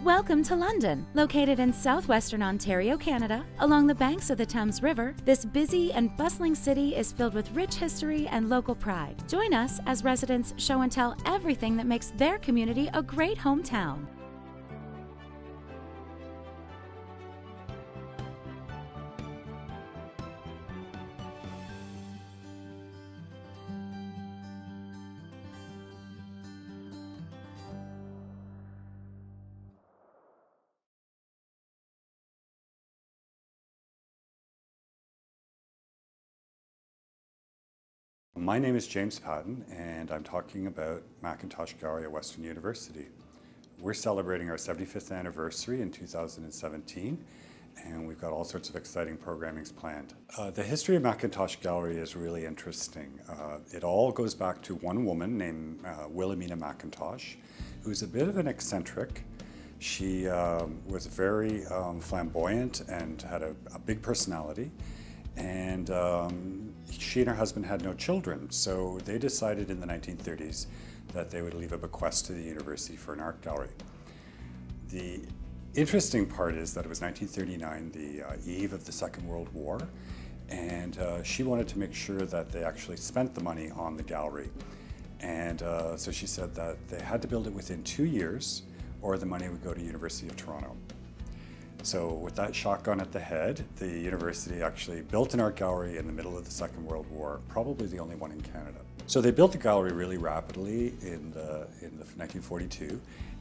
Welcome to London. Located in southwestern Ontario, Canada, along the banks of the Thames River, this busy and bustling city is filled with rich history and local pride. Join us as residents show and tell everything that makes their community a great hometown. My name is James Patton, and I'm talking about Macintosh Gallery at Western University. We're celebrating our 75th anniversary in 2017, and we've got all sorts of exciting programmings planned. The history of Macintosh Gallery is really interesting. It all goes back to one woman named Wilhelmina Macintosh, who's a bit of an eccentric. She was very flamboyant and had a big personality. And she and her husband had no children, so they decided in the 1930s that they would leave a bequest to the university for an art gallery. The interesting part is that it was 1939, the eve of the Second World War, and she wanted to make sure that they actually spent the money on the gallery. And so she said that they had to build it within 2 years, or the money would go to University of Toronto. So with that shotgun at the head, the university actually built an art gallery in the middle of the Second World War, probably the only one in Canada. So they built the gallery really rapidly in the 1942,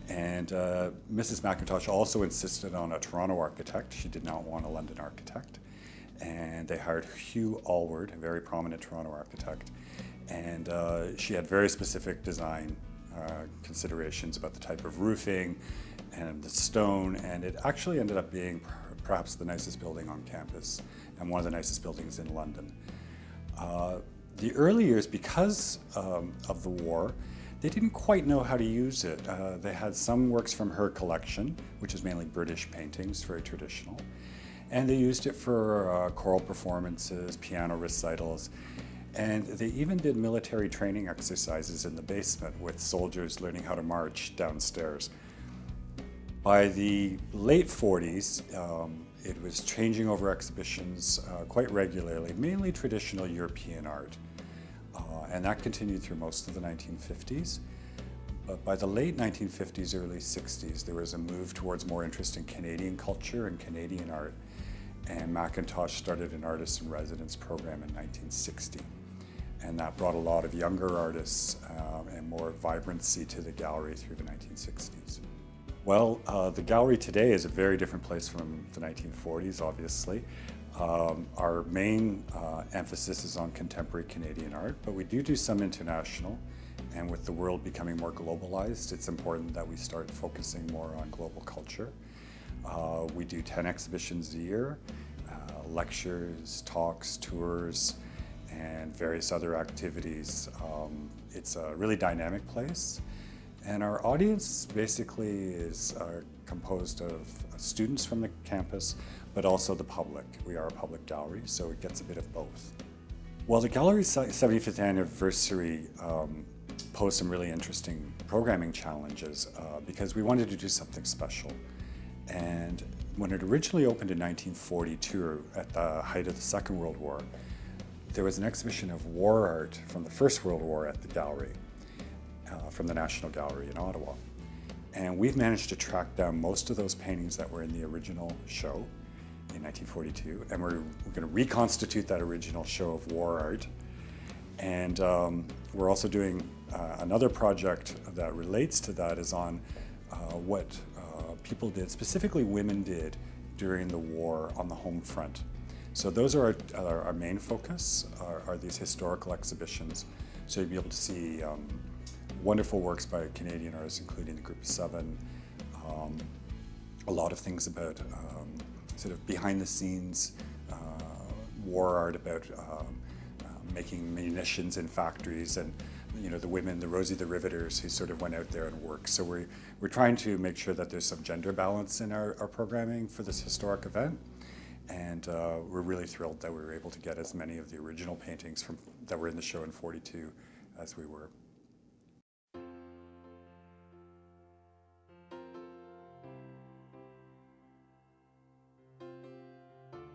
and Mrs. Macintosh also insisted on a Toronto architect. She did not want a London architect. And they hired Hugh Allward, a very prominent Toronto architect. And she had very specific design considerations about the type of roofing and the stone, and it actually ended up being perhaps the nicest building on campus and one of the nicest buildings in London. The early years, because of the war, they didn't quite know how to use it. They had some works from her collection, which is mainly British paintings, very traditional, and they used it for choral performances, piano recitals, and they even did military training exercises in the basement with soldiers learning how to march downstairs. By the late 40s, it was changing over exhibitions quite regularly, mainly traditional European art. And that continued through most of the 1950s. But by the late 1950s, early 60s, there was a move towards more interest in Canadian culture and Canadian art. And Macintosh started an artist-in-residence program in 1960. And that brought a lot of younger artists and more vibrancy to the gallery through the 1960s. Well, the gallery today is a very different place from the 1940s, obviously. Our main emphasis is on contemporary Canadian art, but we do some international, and with the world becoming more globalized, it's important that we start focusing more on global culture. We do 10 exhibitions a year, lectures, talks, tours, and various other activities. It's a really dynamic place. And our audience basically is composed of students from the campus, but also the public. We are a public gallery, so it gets a bit of both. Well, the gallery's 75th anniversary posed some really interesting programming challenges because we wanted to do something special. And when it originally opened in 1942, at the height of the Second World War, there was an exhibition of war art from the First World War at the gallery. From the National Gallery in Ottawa. And we've managed to track down most of those paintings that were in the original show in 1942, and we're going to reconstitute that original show of war art. And we're also doing another project that relates to that, is on what people did, specifically women did, during the war on the home front. So those are our main focus, are these historical exhibitions. So you'll be able to see wonderful works by Canadian artists, including the Group of Seven, a lot of things about sort of behind the scenes war art, about making munitions in factories, and the women, the Rosie the Riveters, who sort of went out there and worked. So we're trying to make sure that there's some gender balance in our programming for this historic event. And we're really thrilled that we were able to get as many of the original paintings that were in the show in 42 as we were.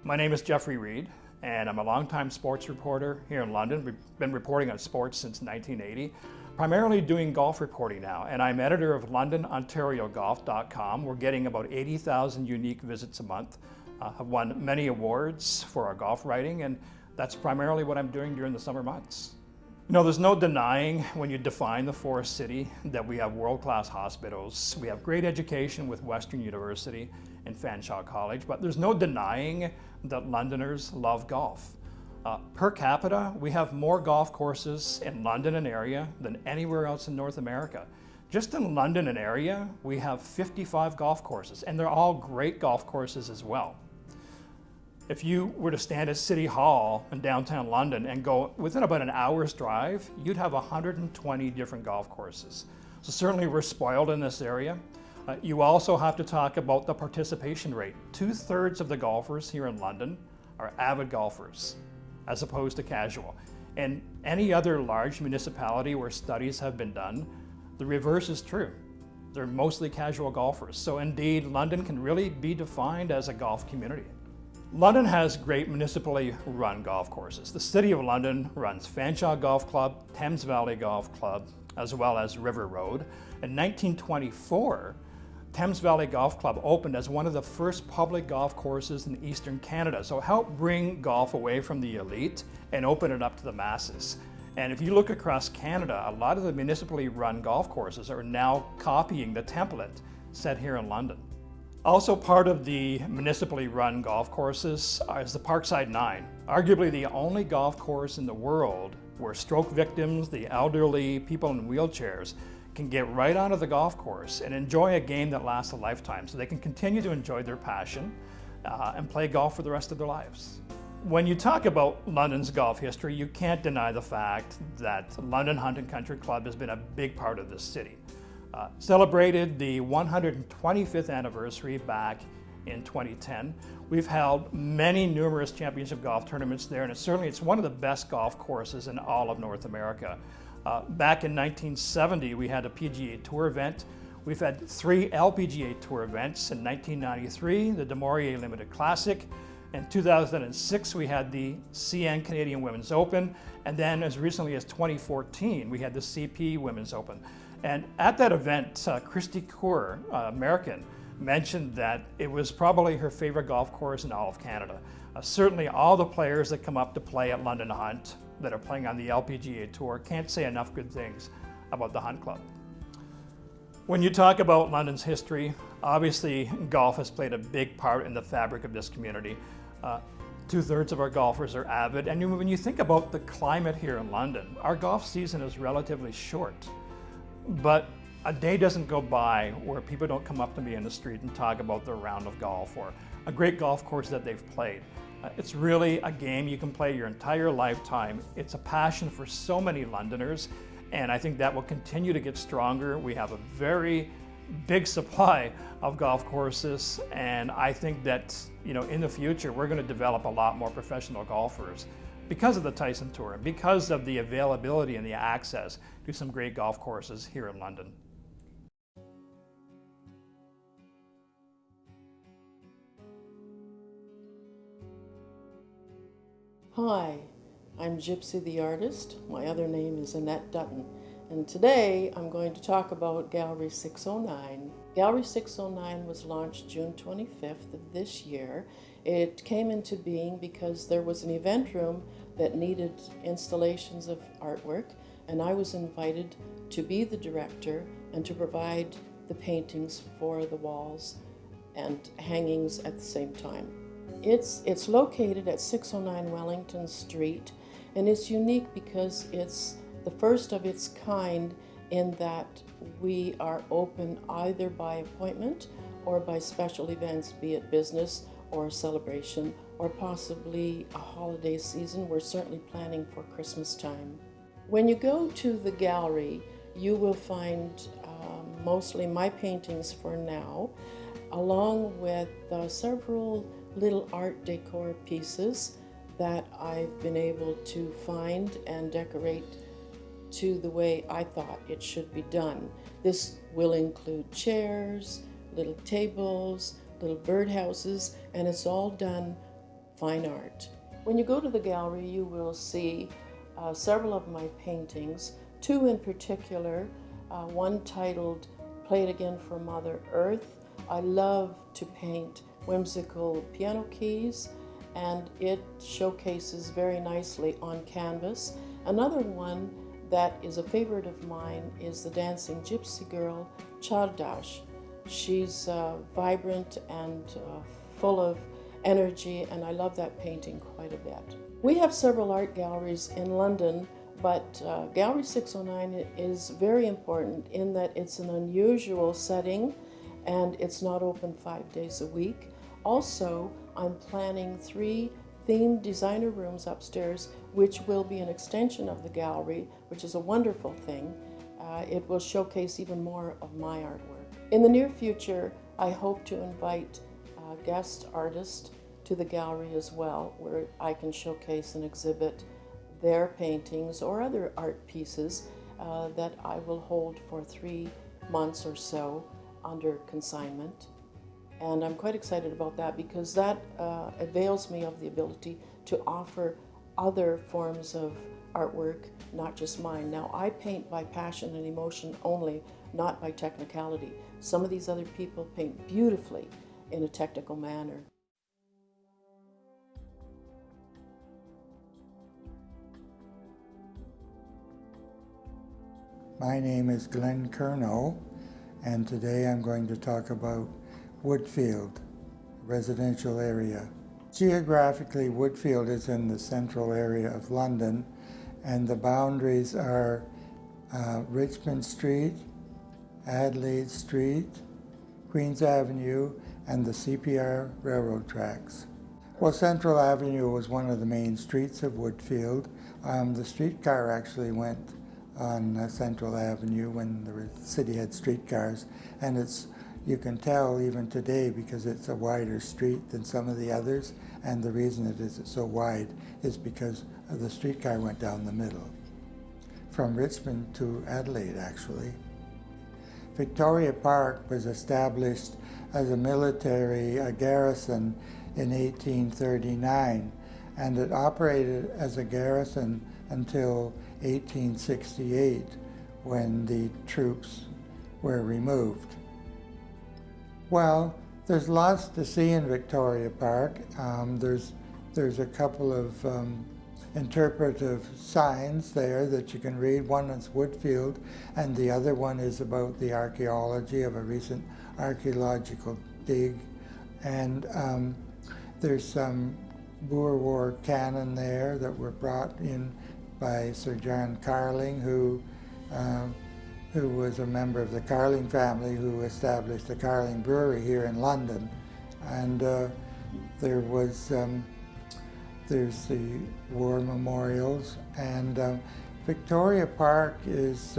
My name is Jeffrey Reed, and I'm a longtime sports reporter here in London. We've been reporting on sports since 1980, primarily doing golf reporting now, and I'm editor of LondonOntarioGolf.com. We're getting about 80,000 unique visits a month. Have won many awards for our golf writing, and that's primarily what I'm doing during the summer months. You know, there's no denying when you define the Forest City that we have world-class hospitals. We have great education with Western University and Fanshawe College, but there's no denying that Londoners love golf. Per capita, we have more golf courses in London and area than anywhere else in North America. Just in London and area, we have 55 golf courses, and they're all great golf courses as well. If you were to stand at City Hall in downtown London and go within about an hour's drive, you'd have 120 different golf courses. So certainly we're spoiled in this area. You also have to talk about the participation rate. 2/3 of the golfers here in London are avid golfers, as opposed to casual. In any other large municipality where studies have been done, the reverse is true. They're mostly casual golfers. So indeed, London can really be defined as a golf community. London has great municipally run golf courses. The City of London runs Fanshawe Golf Club, Thames Valley Golf Club, as well as River Road. In 1924, Thames Valley Golf Club opened as one of the first public golf courses in Eastern Canada. So it helped bring golf away from the elite and open it up to the masses. And if you look across Canada, a lot of the municipally run golf courses are now copying the template set here in London. Also part of the municipally run golf courses is the Parkside 9, arguably the only golf course in the world where stroke victims, the elderly, people in wheelchairs can get right onto the golf course and enjoy a game that lasts a lifetime, so they can continue to enjoy their passion and play golf for the rest of their lives. When you talk about London's golf history, you can't deny the fact that London Hunt and Country Club has been a big part of this city. Celebrated the 125th anniversary back in 2010. We've held many numerous championship golf tournaments there, and it's one of the best golf courses in all of North America. Back in 1970, we had a PGA Tour event. We've had 3 LPGA Tour events. In 1993, the Du Maurier Limited Classic. In 2006, we had the CN Canadian Women's Open, and then as recently as 2014, we had the CP Women's Open. And at that event, Christy Kaur, American, mentioned that it was probably her favorite golf course in all of Canada. Certainly all the players that come up to play at London Hunt that are playing on the LPGA Tour can't say enough good things about the Hunt Club. When you talk about London's history, obviously golf has played a big part in the fabric of this community. 2/3 of our golfers are avid, and when you think about the climate here in London, our golf season is relatively short. But a day doesn't go by where people don't come up to me in the street and talk about their round of golf or a great golf course that they've played. It's really a game you can play your entire lifetime. It's a passion for so many Londoners, and I think that will continue to get stronger. We have a very big supply of golf courses, and I think that in the future we're going to develop a lot more professional golfers because of the Tyson Tour and because of the availability and the access to some great golf courses here in London. Hi, I'm Gypsy the Artist. My other name is Annette Dutton, and today I'm going to talk about Gallery 609. Gallery 609 was launched June 25th of this year. It came into being because there was an event room that needed installations of artwork, and I was invited to be the director and to provide the paintings for the walls and hangings at the same time. It's located at 609 Wellington Street, and it's unique because it's the first of its kind in that we are open either by appointment or by special events, be it business or celebration or possibly a holiday season. We're certainly planning for Christmas time. When you go to the gallery, you will find mostly my paintings for now, along with several little art decor pieces that I've been able to find and decorate to the way I thought it should be done. This will include chairs, little tables, little birdhouses, and it's all done fine art. When you go to the gallery, you will see several of my paintings, two in particular, one titled Play It Again for Mother Earth. I love to paint whimsical piano keys, and it showcases very nicely on canvas. Another one that is a favorite of mine is the dancing gypsy girl, Chardash. She's vibrant and full of energy, and I love that painting quite a bit. We have several art galleries in London, but Gallery 609 is very important in that it's an unusual setting and it's not open 5 days a week. Also, I'm planning 3 themed designer rooms upstairs, which will be an extension of the gallery, which is a wonderful thing. It will showcase even more of my artwork. In the near future, I hope to invite guest artists to the gallery as well, where I can showcase and exhibit their paintings or other art pieces that I will hold for 3 months or so under consignment. And I'm quite excited about that because that avails me of the ability to offer other forms of artwork, not just mine. Now, I paint by passion and emotion only, not by technicality. Some of these other people paint beautifully in a technical manner. My name is Glenn Curnow, and today I'm going to talk about Woodfield, residential area. Geographically, Woodfield is in the central area of London, and the boundaries are Richmond Street, Adelaide Street, Queens Avenue, and the CPR railroad tracks. Well, Central Avenue was one of the main streets of Woodfield. The streetcar actually went on Central Avenue when the city had streetcars, and you can tell even today because it's a wider street than some of the others, and the reason it's so wide is because the streetcar went down the middle from Richmond to Adelaide, actually. Victoria Park was established as a military garrison in 1839, and it operated as a garrison until 1868, when the troops were removed. Well, there's lots to see in Victoria Park. There's a couple of interpretive signs there that you can read. One is Woodfield, and the other one is about the archaeology of a recent archaeological dig. And there's some Boer War cannon there that were brought in by Sir John Carling, who was a member of the Carling family who established the Carling Brewery here in London. And there's the war memorials, and Victoria Park is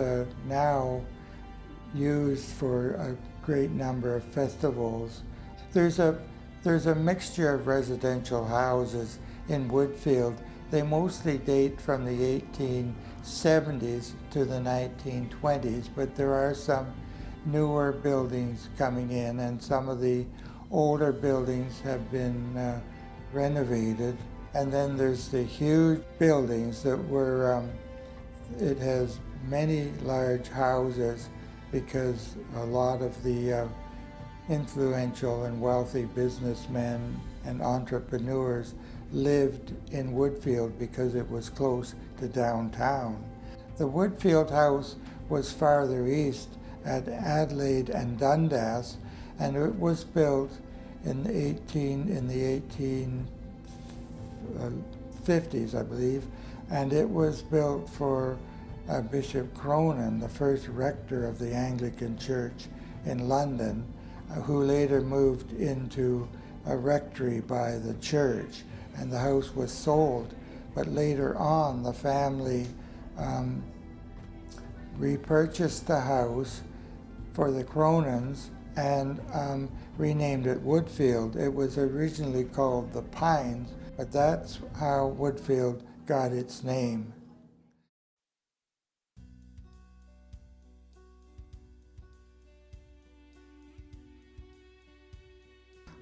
now used for a great number of festivals. There's a mixture of residential houses in Woodfield. They mostly date from the 1870s to the 1920s, but there are some newer buildings coming in, and some of the older buildings have been renovated. And then there's the huge buildings that were, it has many large houses because a lot of the influential and wealthy businessmen and entrepreneurs lived in Woodfield because it was close to downtown. The Woodfield House was farther east at Adelaide and Dundas, and it was built in the 1850s, I believe, and it was built for Bishop Cronin, the first rector of the Anglican Church in London, who later moved into a rectory by the church, and the house was sold. But later on, the family repurchased the house for the Cronins and renamed it Woodfield. It was originally called the Pines, but that's how Woodfield got its name.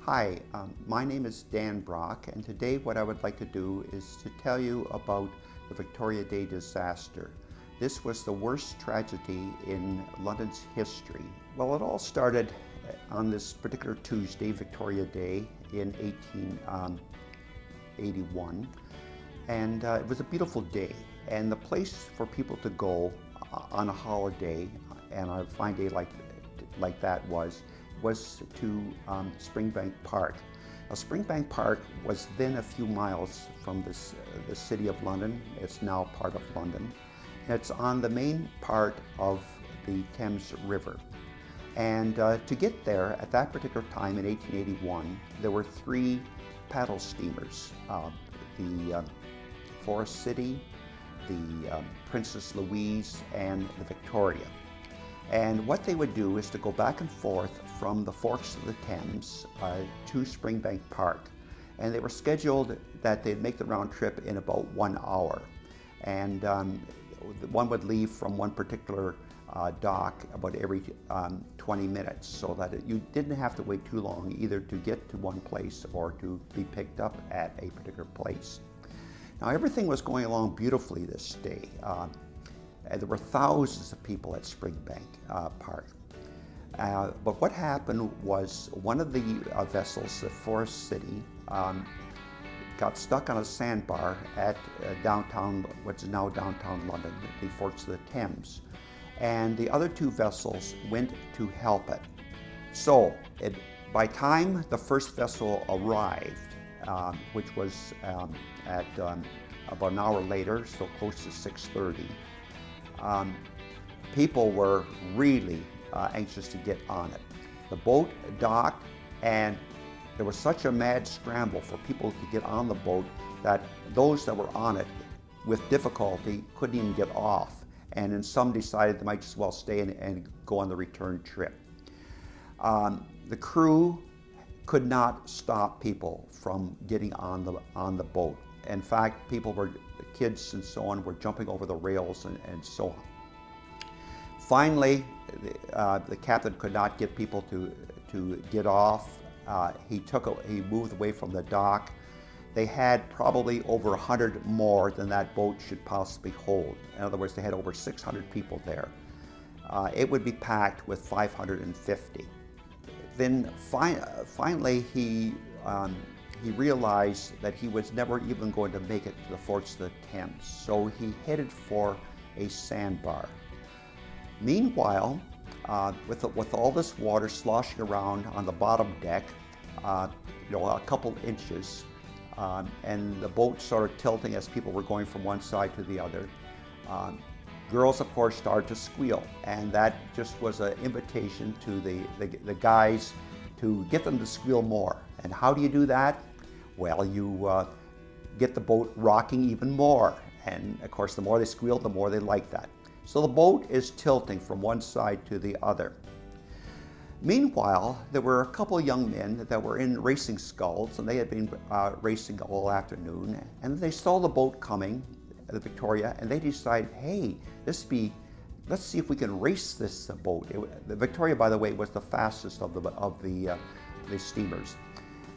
Hi, my name is Dan Brock, and today what I would like to do is to tell you about the Victoria Day disaster. This was the worst tragedy in London's history. Well, it all started on this particular Tuesday, Victoria Day, in 1881, and it was a beautiful day. And the place for people to go on a holiday, and a fine day like that was to Springbank Park. Now, Springbank Park was then a few miles from the city of London. It's now part of London. And it's on the main part of the Thames River. And to get there at that particular time in 1881, there were three paddle steamers, the Forest City, the Princess Louise, and the Victoria. And what they would do is to go back and forth from the forks of the Thames to Springbank Park. And they were scheduled that they'd make the round trip in about 1 hour. And one would leave from one particular dock about every 20 minutes, so that you didn't have to wait too long either to get to one place or to be picked up at a particular place. Now, everything was going along beautifully this day. There were thousands of people at Springbank Park. But what happened was one of the vessels, the Forest City, got stuck on a sandbar at downtown, what's now downtown London, the forks of the Thames. And the other two vessels went to help it. So by time the first vessel arrived, which was at about an hour later, so close to 6:30, people were really anxious to get on it. The boat docked, and there was such a mad scramble for people to get on the boat that those that were on it with difficulty couldn't even get off. And then some decided they might just well stay and go on the return trip. The crew could not stop people from getting on the boat. In fact, kids and so on, were jumping over the rails and so on. Finally, the captain could not get people to get off. He moved away from the dock. They had probably over 100 more than that boat should possibly hold. In other words, they had over 600 people there. It would be packed with 550. Then finally, he realized that he was never even going to make it to the forks of the Thames, so he headed for a sandbar. Meanwhile, with all this water sloshing around on the bottom deck, a couple inches, and the boat started tilting as people were going from one side to the other. Girls, of course, started to squeal, and that just was an invitation to the guys to get them to squeal more. And how do you do that? Well, you get the boat rocking even more. And of course, the more they squeal, the more they like that. So the boat is tilting from one side to the other. Meanwhile, there were a couple of young men that were in racing sculls, and they had been racing all afternoon, and they saw the boat coming, the Victoria, and they decided, hey, let's see if we can race this boat. The Victoria, by the way, was the fastest of the steamers.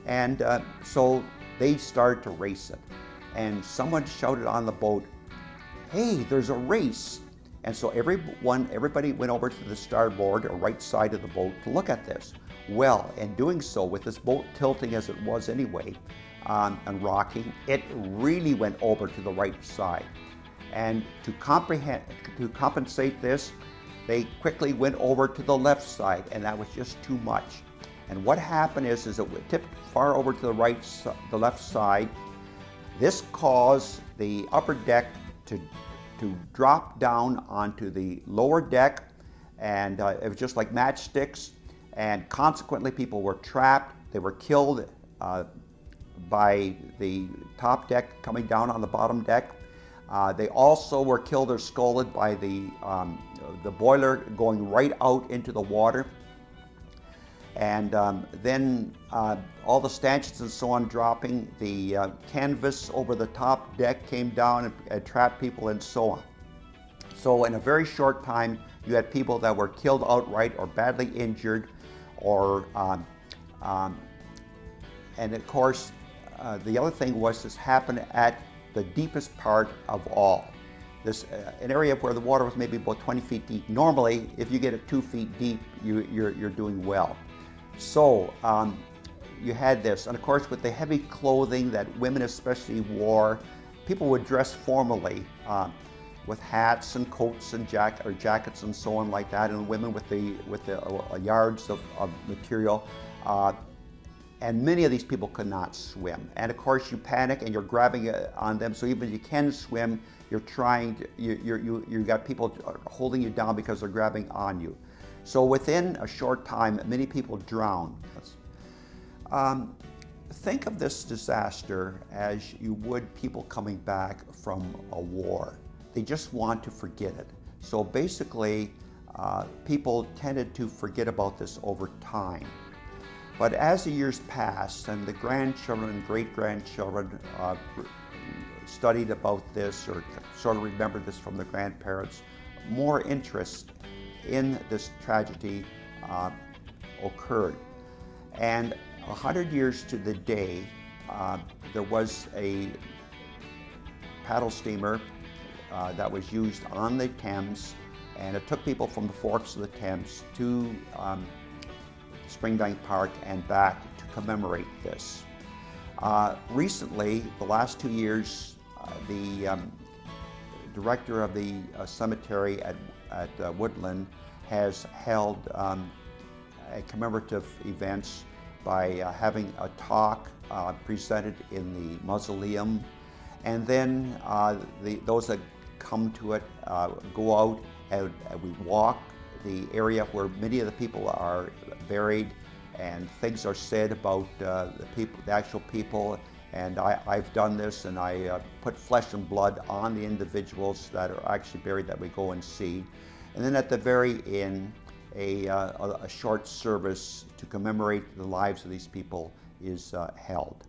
And so they started to race it. And someone shouted on the boat, hey, there's a race. And so everybody went over to the starboard or right side of the boat to look at this. Well, in doing so, with this boat tilting as it was anyway, and rocking, it really went over to the right side. And to compensate this, they quickly went over to the left side, and that was just too much. And what happened is it tipped far over to the left side. This caused the upper deck to drop down onto the lower deck, and it was just like matchsticks, and consequently people were trapped. They were killed by the top deck coming down on the bottom deck. They also were killed or scalded by the boiler going right out into the water. And then all the stanchions and so on dropping, the canvas over the top deck came down and trapped people and so on. So in a very short time, you had people that were killed outright or badly injured or And of course, the other thing was this happened at the deepest part of all. This an area where the water was maybe about 20 feet deep. Normally, if you get it 2 feet deep, you're doing well. So you had this, and of course with the heavy clothing that women especially wore, people would dress formally with hats and coats and jackets and so on like that, and women with the yards of material. And many of these people could not swim. And of course you panic and you're grabbing on them, so even if you can swim, you're trying to, you got people holding you down because they're grabbing on you. So within a short time, many people drowned. Think of this disaster as you would people coming back from a war. They just want to forget it. So basically, people tended to forget about this over time. But as the years passed and the grandchildren and great-grandchildren studied about this or sort of remembered this from the grandparents, more interest in this tragedy occurred. And 100 years to the day, there was a paddle steamer that was used on the Thames, and it took people from the forks of the Thames to Springbank Park and back to commemorate this. Recently, the last 2 years, the director of the cemetery at Woodland has held commemorative events by having a talk presented in the mausoleum, and then those that come to it go out and we walk the area where many of the people are buried, and things are said about the actual people. And I've done this, and I put flesh and blood on the individuals that are actually buried that we go and see. And then at the very end, a short service to commemorate the lives of these people is held.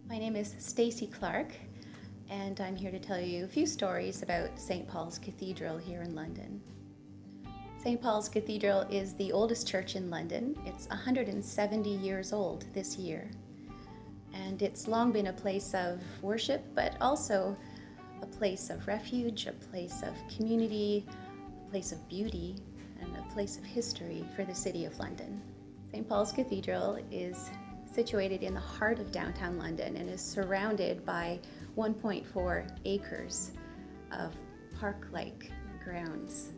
My name is Stacy Clark, and I'm here to tell you a few stories about St. Paul's Cathedral here in London. St. Paul's Cathedral is the oldest church in London. It's 170 years old this year. And it's long been a place of worship, but also a place of refuge, a place of community, a place of beauty, and a place of history for the City of London. St. Paul's Cathedral is situated in the heart of downtown London and is surrounded by 1.4 acres of park-like grounds.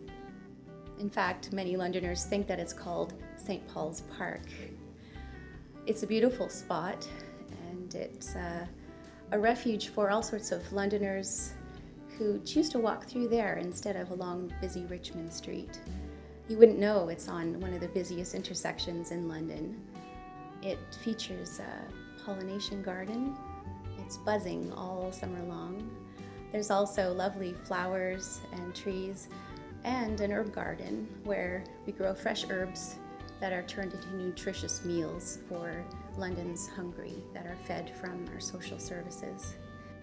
In fact, many Londoners think that it's called St. Paul's Park. It's a beautiful spot, and it's a refuge for all sorts of Londoners who choose to walk through there instead of along busy Richmond Street. You wouldn't know it's on one of the busiest intersections in London. It features a pollination garden. It's buzzing all summer long. There's also lovely flowers and trees and an herb garden where we grow fresh herbs that are turned into nutritious meals for London's hungry that are fed from our social services.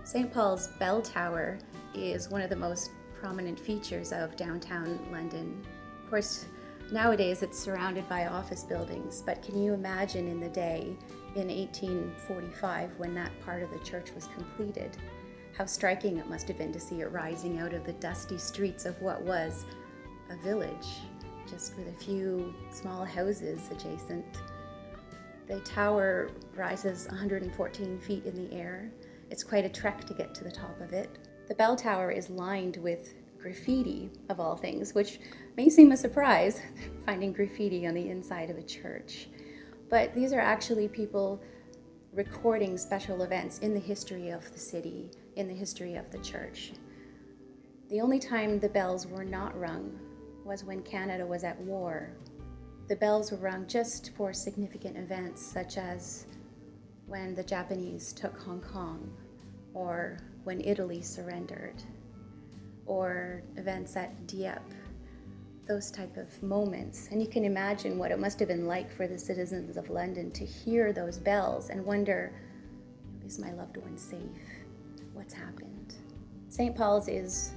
St. Paul's Bell Tower is one of the most prominent features of downtown London. Of course, nowadays it's surrounded by office buildings, but can you imagine in the day in 1845 when that part of the church was completed, how striking it must have been to see it rising out of the dusty streets of what was a village, just with a few small houses adjacent. The tower rises 114 feet in the air. It's quite a trek to get to the top of it. The bell tower is lined with graffiti, of all things, which may seem a surprise, finding graffiti on the inside of a church. But these are actually people recording special events in the history of the city, in the history of the church. The only time the bells were not rung was when Canada was at war. The bells were rung just for significant events, such as when the Japanese took Hong Kong, or when Italy surrendered, or events at Dieppe, those type of moments. And you can imagine what it must have been like for the citizens of London to hear those bells and wonder, is my loved one safe? What's happened? St. Paul's is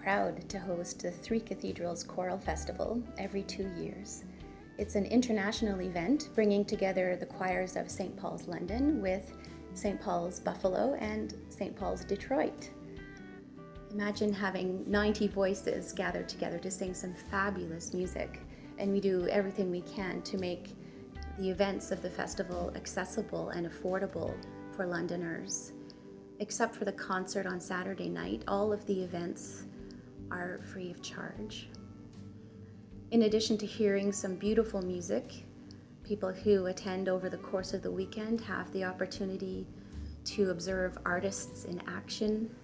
proud to host the Three Cathedrals Choral Festival every 2 years. It's an international event bringing together the choirs of St. Paul's London with St. Paul's Buffalo and St. Paul's Detroit. Imagine having 90 voices gathered together to sing some fabulous music, and we do everything we can to make the events of the festival accessible and affordable for Londoners. Except for the concert on Saturday night, all of the events are free of charge. In addition to hearing some beautiful music, people who attend over the course of the weekend have the opportunity to observe artists in action,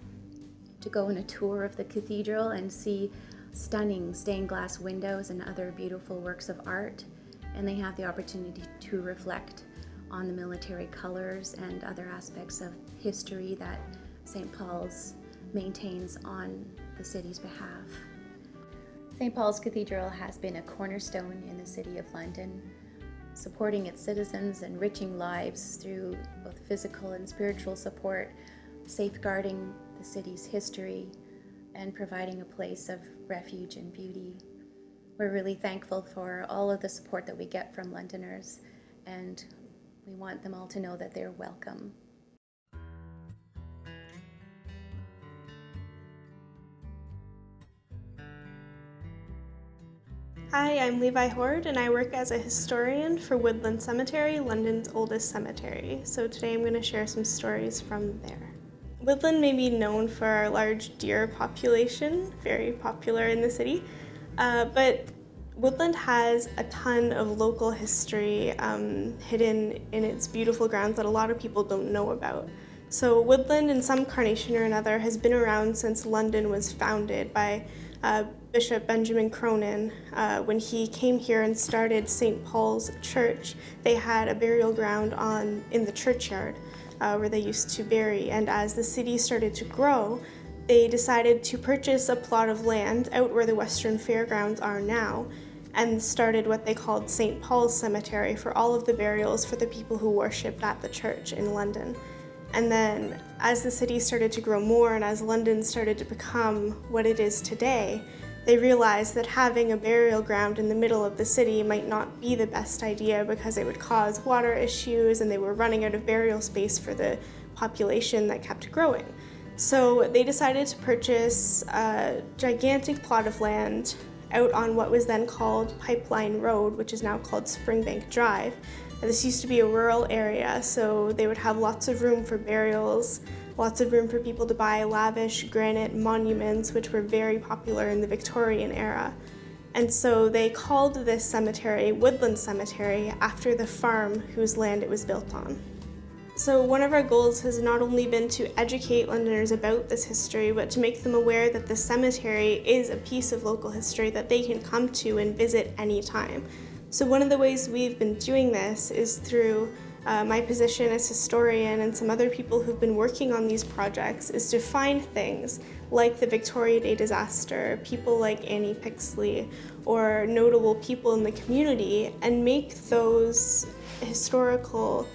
to go on a tour of the cathedral and see stunning stained glass windows and other beautiful works of art, and they have the opportunity to reflect on the military colors and other aspects of history that St. Paul's maintains on the city's behalf. St. Paul's Cathedral has been a cornerstone in the City of London, supporting its citizens, enriching lives through both physical and spiritual support, safeguarding the city's history, and providing a place of refuge and beauty. We're really thankful for all of the support that we get from Londoners, and we want them all to know that they're welcome. Hi, I'm Levi Horde, and I work as a historian for Woodland Cemetery, London's oldest cemetery. So today I'm going to share some stories from there. Woodland may be known for our large deer population, very popular in the city, but Woodland has a ton of local history hidden in its beautiful grounds that a lot of people don't know about. So Woodland, in some carnation or another, has been around since London was founded by Bishop Benjamin Cronin. When he came here and started St. Paul's Church, they had a burial ground in the churchyard where they used to bury. And as the city started to grow, they decided to purchase a plot of land out where the Western Fairgrounds are now, and started what they called St. Paul's Cemetery for all of the burials for the people who worshipped at the church in London. And then as the city started to grow more and as London started to become what it is today, they realized that having a burial ground in the middle of the city might not be the best idea because it would cause water issues, and they were running out of burial space for the population that kept growing. So they decided to purchase a gigantic plot of land out on what was then called Pipeline Road, which is now called Springbank Drive. And this used to be a rural area, so they would have lots of room for burials, lots of room for people to buy lavish granite monuments, which were very popular in the Victorian era. And so they called this cemetery Woodland Cemetery after the farm whose land it was built on. So one of our goals has not only been to educate Londoners about this history, but to make them aware that the cemetery is a piece of local history that they can come to and visit anytime. So one of the ways we've been doing this is through my position as historian and some other people who've been working on these projects, is to find things like the Victoria Day disaster, people like Annie Pixley, or notable people in the community, and make those historical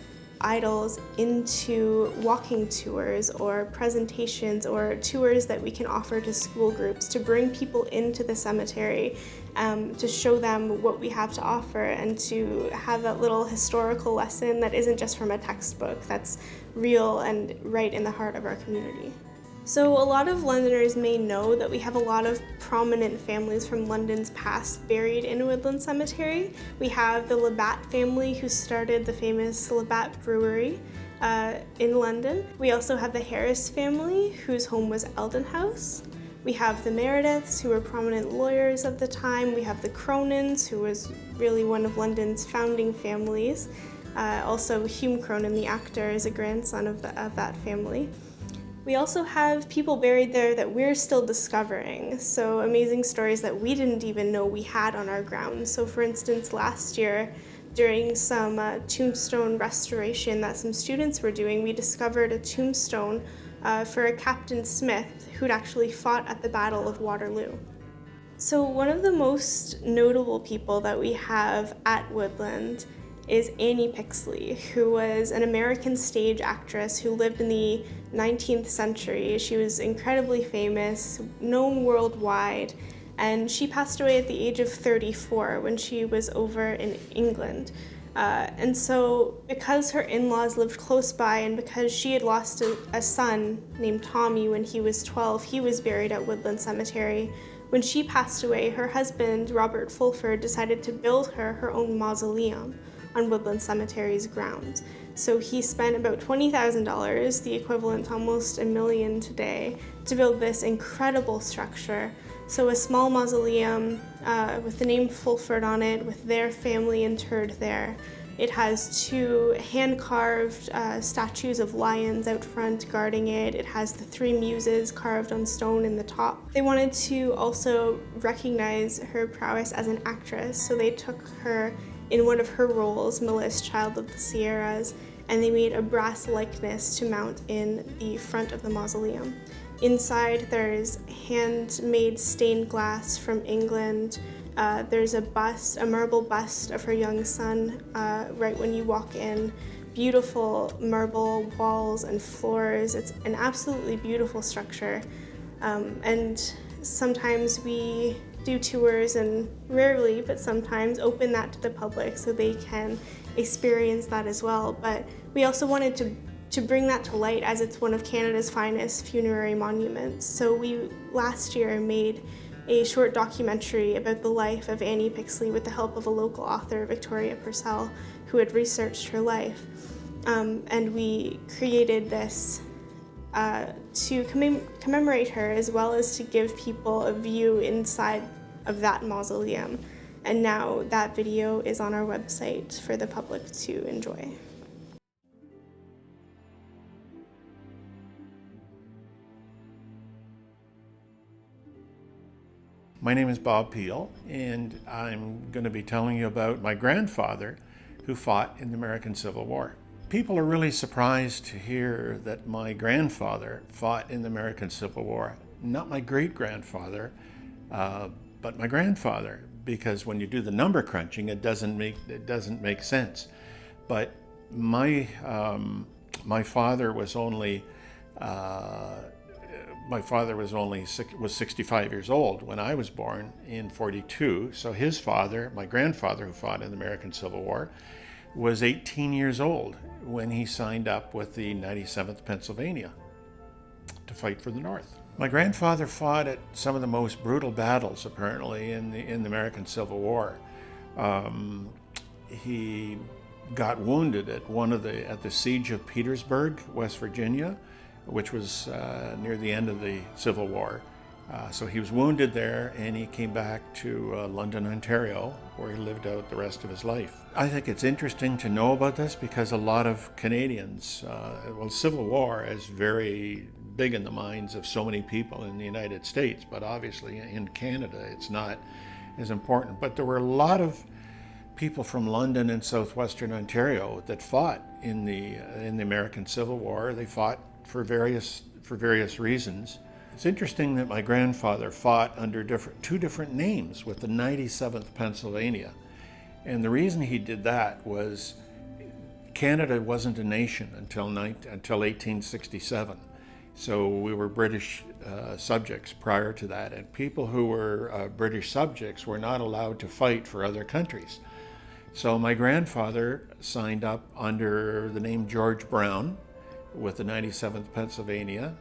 idols into walking tours or presentations or tours that we can offer to school groups to bring people into the cemetery, to show them what we have to offer, and to have that little historical lesson that isn't just from a textbook, that's real and right in the heart of our community. So a lot of Londoners may know that we have a lot of prominent families from London's past buried in Woodland Cemetery. We have the Labatt family, who started the famous Labatt Brewery in London. We also have the Harris family, whose home was Eldon House. We have the Merediths, who were prominent lawyers of the time. We have the Cronins, who was really one of London's founding families. Also, Hume Cronin, the actor, is a grandson of that family. We also have people buried there that we're still discovering, so amazing stories that we didn't even know we had on our grounds. So for instance, last year, during some tombstone restoration that some students were doing, we discovered a tombstone for a Captain Smith who'd actually fought at the Battle of Waterloo. So one of the most notable people that we have at Woodland is Annie Pixley, who was an American stage actress who lived in the 19th century. She was incredibly famous, known worldwide, and she passed away at the age of 34 when she was over in England. And so because her in-laws lived close by and because she had lost a son named Tommy when he was 12, he was buried at Woodland Cemetery. When she passed away, her husband, Robert Fulford, decided to build her own mausoleum on Woodland Cemetery's grounds. So he spent about $20,000, the equivalent to almost $1 million today, to build this incredible structure. So a small mausoleum with the name Fulford on it, with their family interred there. It has 2 hand-carved statues of lions out front guarding it. It has the 3 muses carved on stone in the top. They wanted to also recognize her prowess as an actress, so they took her in one of her roles, Millis, Child of the Sierras, and they made a brass likeness to mount in the front of the mausoleum. Inside, there's handmade stained glass from England. There's a marble bust of her young son right when you walk in. Beautiful marble walls and floors. It's an absolutely beautiful structure. And sometimes we do tours, and rarely, but sometimes, open that to the public so they can experience that as well. But we also wanted to bring that to light, as it's one of Canada's finest funerary monuments. So we last year made a short documentary about the life of Annie Pixley with the help of a local author, Victoria Purcell, who had researched her life. And we created this to commemorate her, as well as to give people a view inside of that mausoleum. And now that video is on our website for the public to enjoy. My name is Bob Peel, and I'm going to be telling you about my grandfather who fought in the American Civil War. People are really surprised to hear that my grandfather fought in the American Civil War. Not my great-grandfather, but my grandfather, because when you do the number crunching, it doesn't make sense. But my father was only 65 years old when I was born in 42. So his father, my grandfather, who fought in the American Civil War, was 18 years old when he signed up with the 97th Pennsylvania to fight for the North. My grandfather fought at some of the most brutal battles, apparently, in the American Civil War. He got wounded at the siege of Petersburg, West Virginia, which was near the end of the Civil War. So he was wounded there, and he came back to London, Ontario, where he lived out the rest of his life. I think it's interesting to know about this because a lot of Canadians, Civil War is very big in the minds of so many people in the United States, but obviously in Canada it's not as important. But there were a lot of people from London and Southwestern Ontario that fought in the American Civil War. They fought for various reasons. It's interesting that my grandfather fought under two different names with the 97th Pennsylvania. And the reason he did that was Canada wasn't a nation until 1867. So we were British subjects prior to that, and people who were British subjects were not allowed to fight for other countries. So my grandfather signed up under the name George Brown with the 97th Pennsylvania,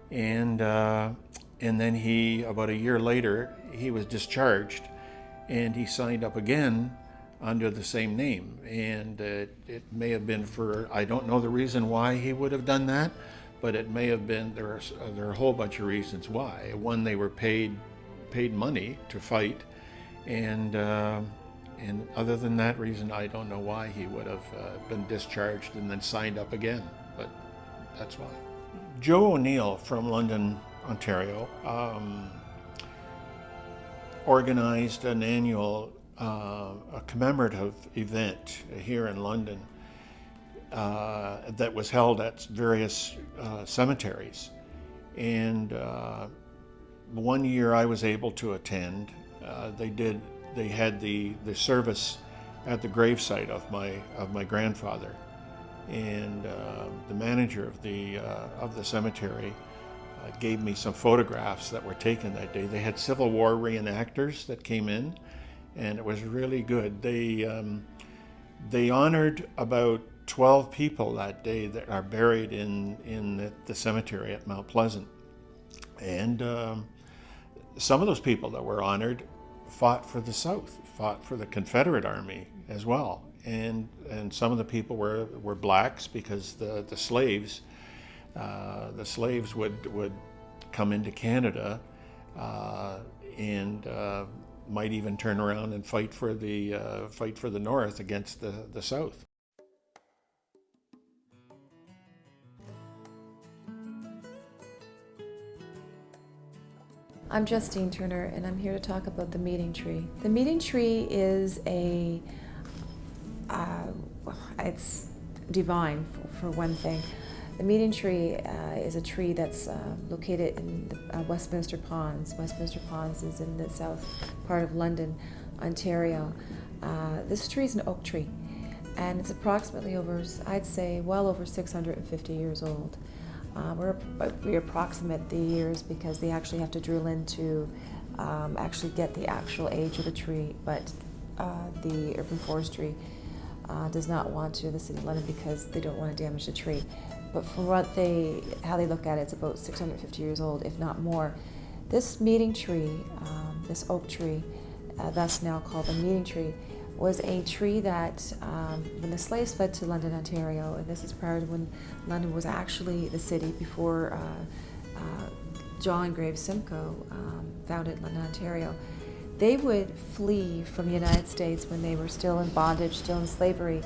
and then he, about a year later, he was discharged, and he signed up again under the same name. And it may have been for, I don't know the reason why he would have done that, but it may have been, there are a whole bunch of reasons why. One, they were paid money to fight, and other than that reason, I don't know why he would have been discharged and then signed up again, but that's why. Joe O'Neill from London, Ontario, organized an annual a commemorative event here in London that was held at various cemeteries. And one year I was able to attend. They had the service at the gravesite of my grandfather, and the manager of the cemetery gave me some photographs that were taken that day. They had Civil War reenactors that came in, and it was really good. They honored about 12 people that day that are buried in the cemetery at Mount Pleasant, and some of those people that were honored fought for the South, fought for the Confederate Army as well, and some of the people were blacks because the slaves would come into Canada and might even turn around and fight for the North against the South. I'm Justine Turner, and I'm here to talk about the meeting tree. The meeting tree is it's divine for one thing. The meeting tree is a tree that's located in the Westminster Ponds. Westminster Ponds is in the south part of London, Ontario. This tree is an oak tree, and it's approximately I'd say, well over 650 years old. We approximate the years because they actually have to drill in to actually get the actual age of the tree, but the urban forestry does not want to, the City of London, because they don't want to damage the tree. But from how they look at it, it's about 650 years old, if not more. This meeting tree, this oak tree, thus now called the meeting tree, was a tree that when the slaves fled to London, Ontario, and this is prior to when London was actually the city, before John Graves Simcoe founded London, Ontario, they would flee from the United States when they were still in bondage, still in slavery,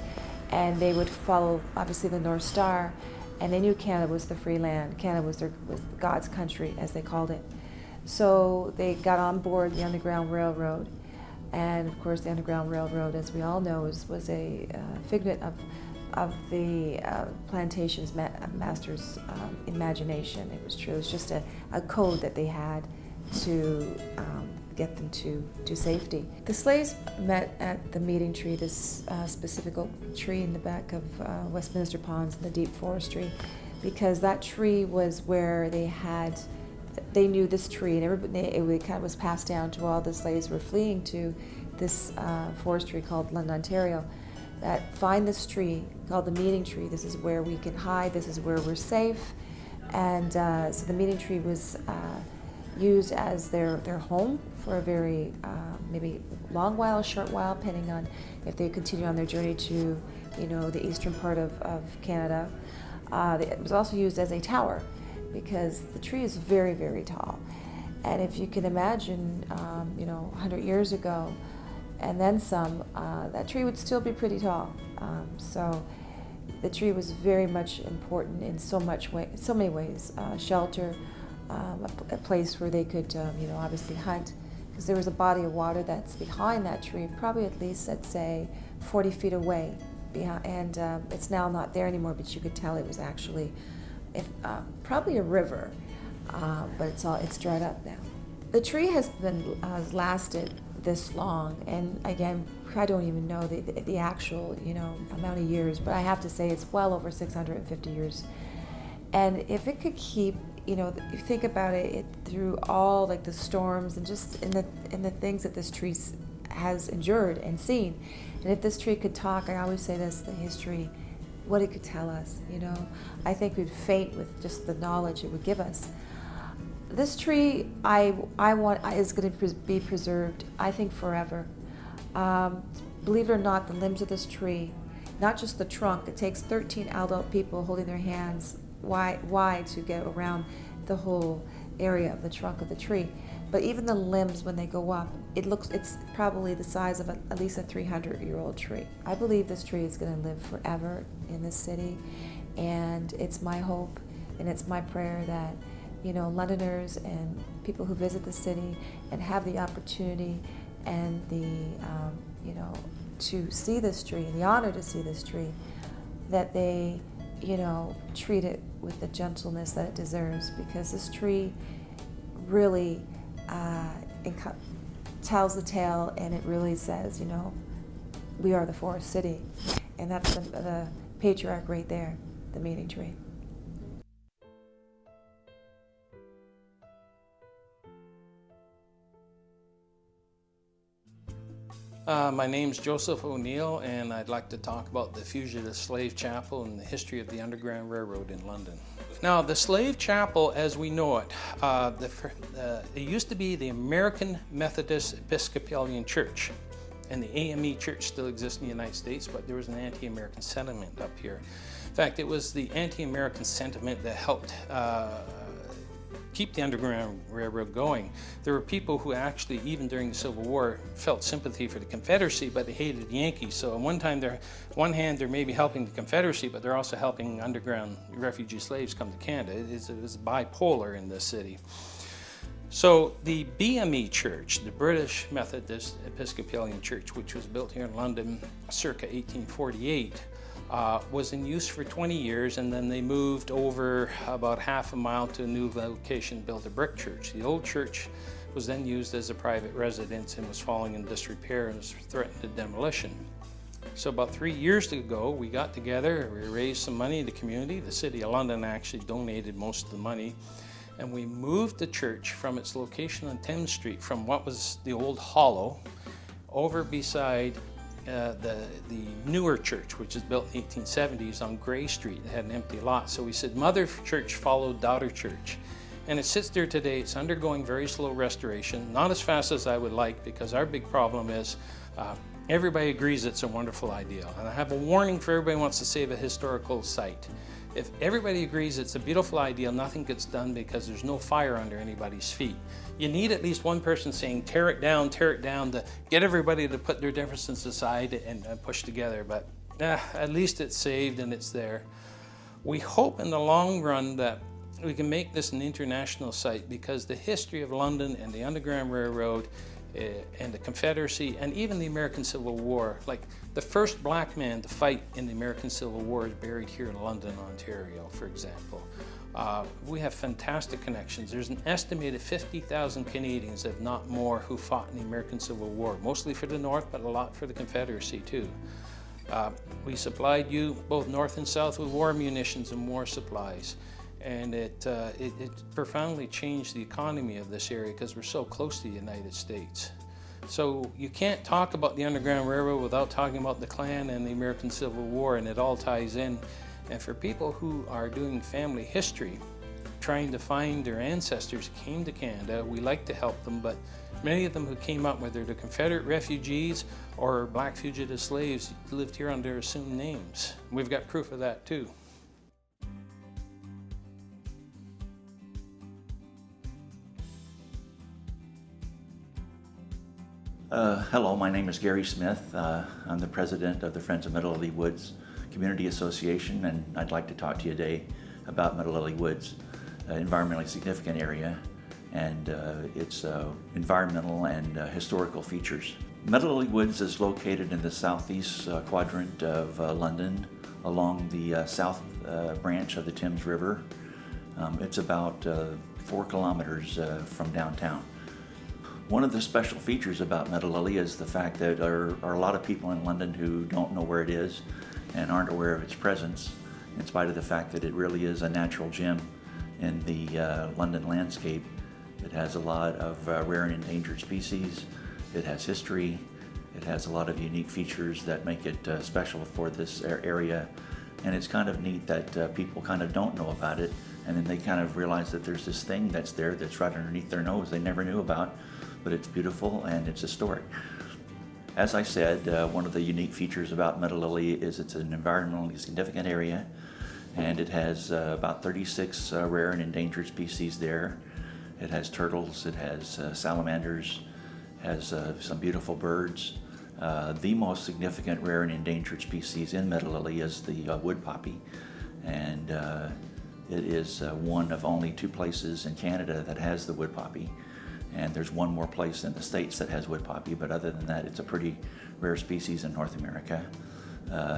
and they would follow, obviously, the North Star, and they knew Canada was the free land. Canada was God's country, as they called it. So they got on board the Underground Railroad, and of course the Underground Railroad, as we all know, was a figment of the plantation's master's imagination. It was true. It was just a code that they had to get them to safety. The slaves met at the meeting tree, this specific oak tree in the back of Westminster Ponds in the deep forestry, because that tree was where they knew this tree, and it kind of was passed down to all the slaves who were fleeing to this forestry called London, Ontario, that find this tree called the meeting tree. This is where we can hide, this is where we're safe. And so the meeting tree was used as their home for a very maybe long while, short while, depending on if they continue on their journey to the eastern part of Canada. It was also used as a tower, because the tree is very, very tall. And if you can imagine, 100 years ago, and then some, that tree would still be pretty tall. So the tree was very much important in so many ways. Shelter, a place where they could, obviously hunt, because there was a body of water that's behind that tree, probably at least, let's say, 40 feet away. And it's now not there anymore, but you could tell it was actually probably a river, but it's dried up now. The tree has lasted this long, and again, I don't even know the actual amount of years, but I have to say it's well over 650 years. And if it could keep, if you think about it through all like the storms and just in the things that this tree has endured and seen, and if this tree could talk, I always say this, the history, what it could tell us, I think we'd faint with just the knowledge it would give us. This tree, I want is going to be preserved, I think, forever. Believe it or not, the limbs of this tree, not just the trunk, it takes 13 adult people holding their hands wide to get around the whole area of the trunk of the tree. But even the limbs, when they go up, it's probably the size of at least a 300-year-old tree. I believe this tree is going to live forever in this city, and it's my hope and it's my prayer that Londoners and people who visit the city and have the opportunity and to see this tree, and the honor to see this tree, that they treat it with the gentleness that it deserves, because this tree really tells the tale, and it really says, we are the forest city, and that's the patriarch right there, the meeting tree. My name's Joseph O'Neill, and I'd like to talk about the Fugitive Slave Chapel and the history of the Underground Railroad in London. Now, the Slave Chapel, as we know it, it used to be the American Methodist Episcopalian Church, and the AME Church still exists in the United States, but there was an anti-American sentiment up here. In fact, it was the anti-American sentiment that helped keep the Underground Railroad going. There were people who actually, even during the Civil War, felt sympathy for the Confederacy, but they hated the Yankees. So on one hand, they're maybe helping the Confederacy, but they're also helping underground refugee slaves come to Canada. It was bipolar in this city. So the BME Church, the British Methodist Episcopalian Church, which was built here in London circa 1848, was in use for 20 years, and then they moved over about half a mile to a new location, built a brick church. The old church was then used as a private residence and was falling in disrepair and was threatened to demolition. So about 3 years ago, we got together, we raised some money in the community. The City of London actually donated most of the money, and we moved the church from its location on Thames Street, from what was the old hollow, over beside the newer church, which was built in the 1870s on Gray Street. It had an empty lot. So we said Mother Church followed Daughter Church. And it sits there today. It's undergoing very slow restoration, not as fast as I would like, because our big problem is everybody agrees it's a wonderful idea. And I have a warning for everybody who wants to save a historical site. If everybody agrees it's a beautiful idea, nothing gets done because there's no fire under anybody's feet. You need at least one person saying, tear it down, to get everybody to put their differences aside and push together. But at least it's saved and it's there. We hope in the long run that we can make this an international site, because the history of London and the Underground Railroad and the Confederacy and even the American Civil War, like the first black man to fight in the American Civil War is buried here in London, Ontario, for example. We have fantastic connections. There's an estimated 50,000 Canadians, if not more, who fought in the American Civil War, mostly for the North, but a lot for the Confederacy too. We supplied you, both North and South, with war munitions and war supplies. And it profoundly changed the economy of this area because we're so close to the United States. So you can't talk about the Underground Railroad without talking about the Klan and the American Civil War, and it all ties in. And for people who are doing family history, trying to find their ancestors who came to Canada, we like to help them, but many of them who came up, whether they're Confederate refugees or black fugitive slaves, lived here under assumed names. We've got proof of that too. Hello, my name is Gary Smith. I'm the president of the Friends of Metelli Woods Community Association, and I'd like to talk to you today about Metelli Woods, an environmentally significant area, and its environmental and historical features. Metelli Woods is located in the southeast quadrant of London, along the south branch of the Thames River. It's about 4 kilometers from downtown. One of the special features about Metelli is the fact that there are a lot of people in London who don't know where it is and aren't aware of its presence, in spite of the fact that it really is a natural gem in the London landscape. It has a lot of rare and endangered species, it has history, it has a lot of unique features that make it special for this area, and it's kind of neat that people kind of don't know about it, and then they kind of realize that there's this thing that's there that's right underneath their nose they never knew about, but it's beautiful and it's historic. As I said, one of the unique features about Metelli is it's an environmentally significant area, and it has about 36 rare and endangered species there. It has turtles, it has salamanders, has some beautiful birds. The most significant rare and endangered species in Metelli is the wood poppy, and it is one of only 2 places in Canada that has the wood poppy. And there's one more place in the States that has wood poppy, but other than that, it's a pretty rare species in North America.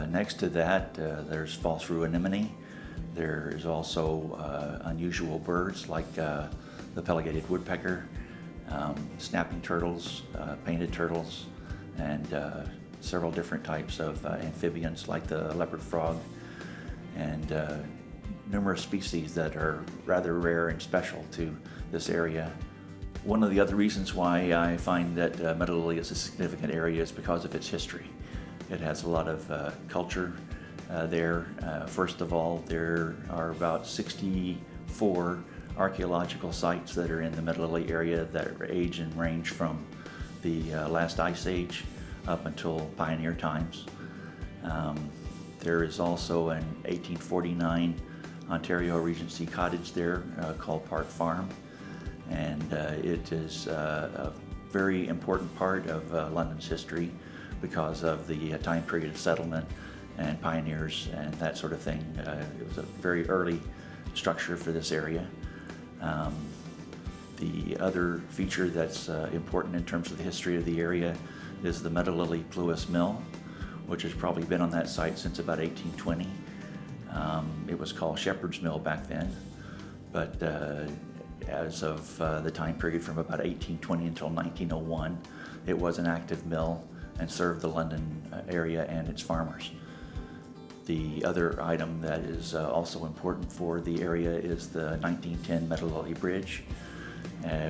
Next to that, there's false rue anemone. There is also unusual birds like the pelagiated woodpecker, snapping turtles, painted turtles, and several different types of amphibians like the leopard frog and numerous species that are rather rare and special to this area. One of the other reasons why I find that Metelli is a significant area is because of its history. It has a lot of culture there. First of all, there are about 64 archaeological sites that are in the Metelli area that age and range from the last ice age up until pioneer times. There is also an 1849 Ontario Regency cottage there called Park Farm, and it is a very important part of London's history because of the time period of settlement and pioneers and that sort of thing. It was a very early structure for this area. The other feature that's important in terms of the history of the area is the Metelli Pluis Mill, which has probably been on that site since about 1820. It was called Shepherd's Mill back then, but as of the time period from about 1820 until 1901, it was an active mill and served the London area and its farmers. The other item that is also important for the area is the 1910 Metelli Bridge,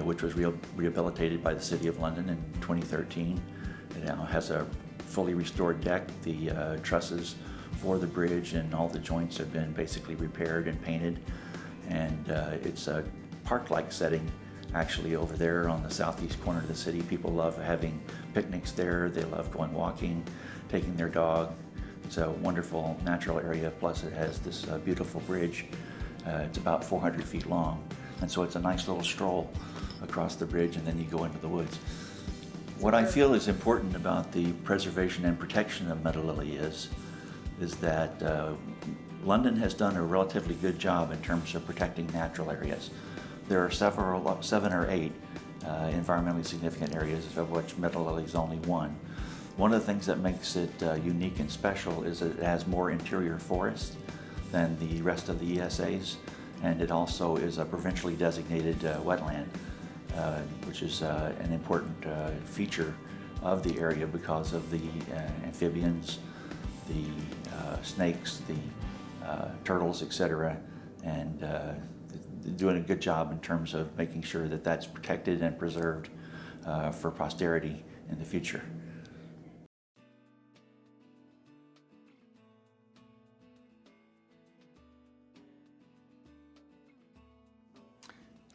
which was rehabilitated by the City of London in 2013. It now has a fully restored deck. The trusses for the bridge and all the joints have been basically repaired and painted, and it's a park-like setting actually over there on the southeast corner of the city. People love having picnics there. They love going walking, taking their dog. It's a wonderful natural area, plus it has this beautiful bridge. It's about 400 feet long, and so it's a nice little stroll across the bridge, and then you go into the woods. What I feel is important about the preservation and protection of Metelli is that London has done a relatively good job in terms of protecting natural areas. There are 7 or 8 environmentally significant areas, of which Metelli is only one. One of the things that makes it unique and special is that it has more interior forest than the rest of the ESAs, and it also is a provincially designated wetland, which is an important feature of the area because of the amphibians, the snakes, the turtles, etc., and doing a good job in terms of making sure that that's protected and preserved for posterity in the future.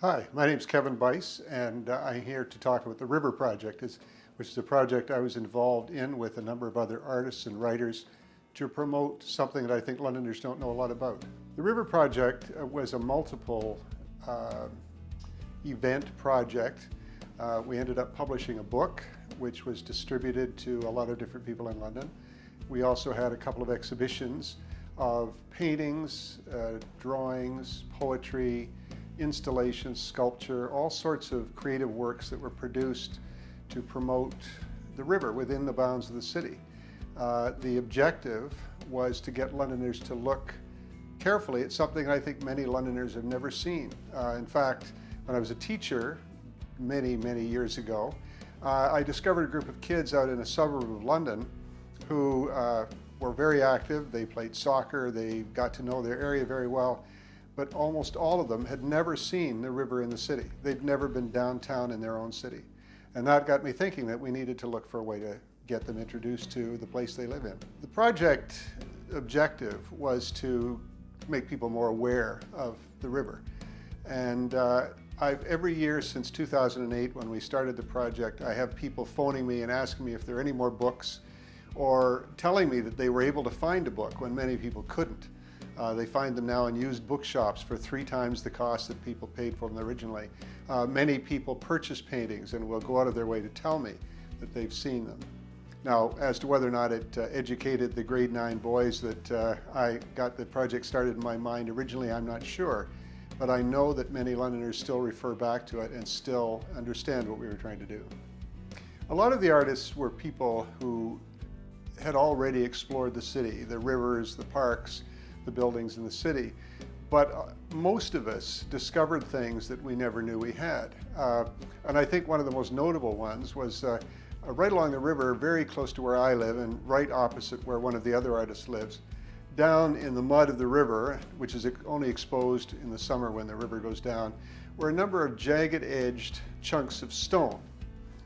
Hi, my name is Kevin Bice, and I'm here to talk about the River Project, which is a project I was involved in with a number of other artists and writers to promote something that I think Londoners don't know a lot about. The River Project was a multiple event project. We ended up publishing a book, which was distributed to a lot of different people in London. We also had a couple of exhibitions of paintings, drawings, poetry, installations, sculpture, all sorts of creative works that were produced to promote the river within the bounds of the city. The objective was to get Londoners to look carefully at something I think many Londoners have never seen. In fact, when I was a teacher many, many years ago, I discovered a group of kids out in a suburb of London who were very active. They played soccer, they got to know their area very well, but almost all of them had never seen the river in the city. They'd never been downtown in their own city. And that got me thinking that we needed to look for a way to get them introduced to the place they live in. The project objective was to make people more aware of the river. And every year since 2008, when we started the project, I have people phoning me and asking me if there are any more books, or telling me that they were able to find a book when many people couldn't. They find them now in used bookshops for 3 times the cost that people paid for them originally. Many people purchase paintings and will go out of their way to tell me that they've seen them. Now, as to whether or not it educated the grade 9 boys that I got the project started in my mind originally, I'm not sure. But I know that many Londoners still refer back to it and still understand what we were trying to do. A lot of the artists were people who had already explored the city, the rivers, the parks, the buildings in the city, but most of us discovered things that we never knew we had. And I think one of the most notable ones was right along the river, very close to where I live and right opposite where one of the other artists lives, down in the mud of the river, which is only exposed in the summer when the river goes down, were a number of jagged-edged chunks of stone.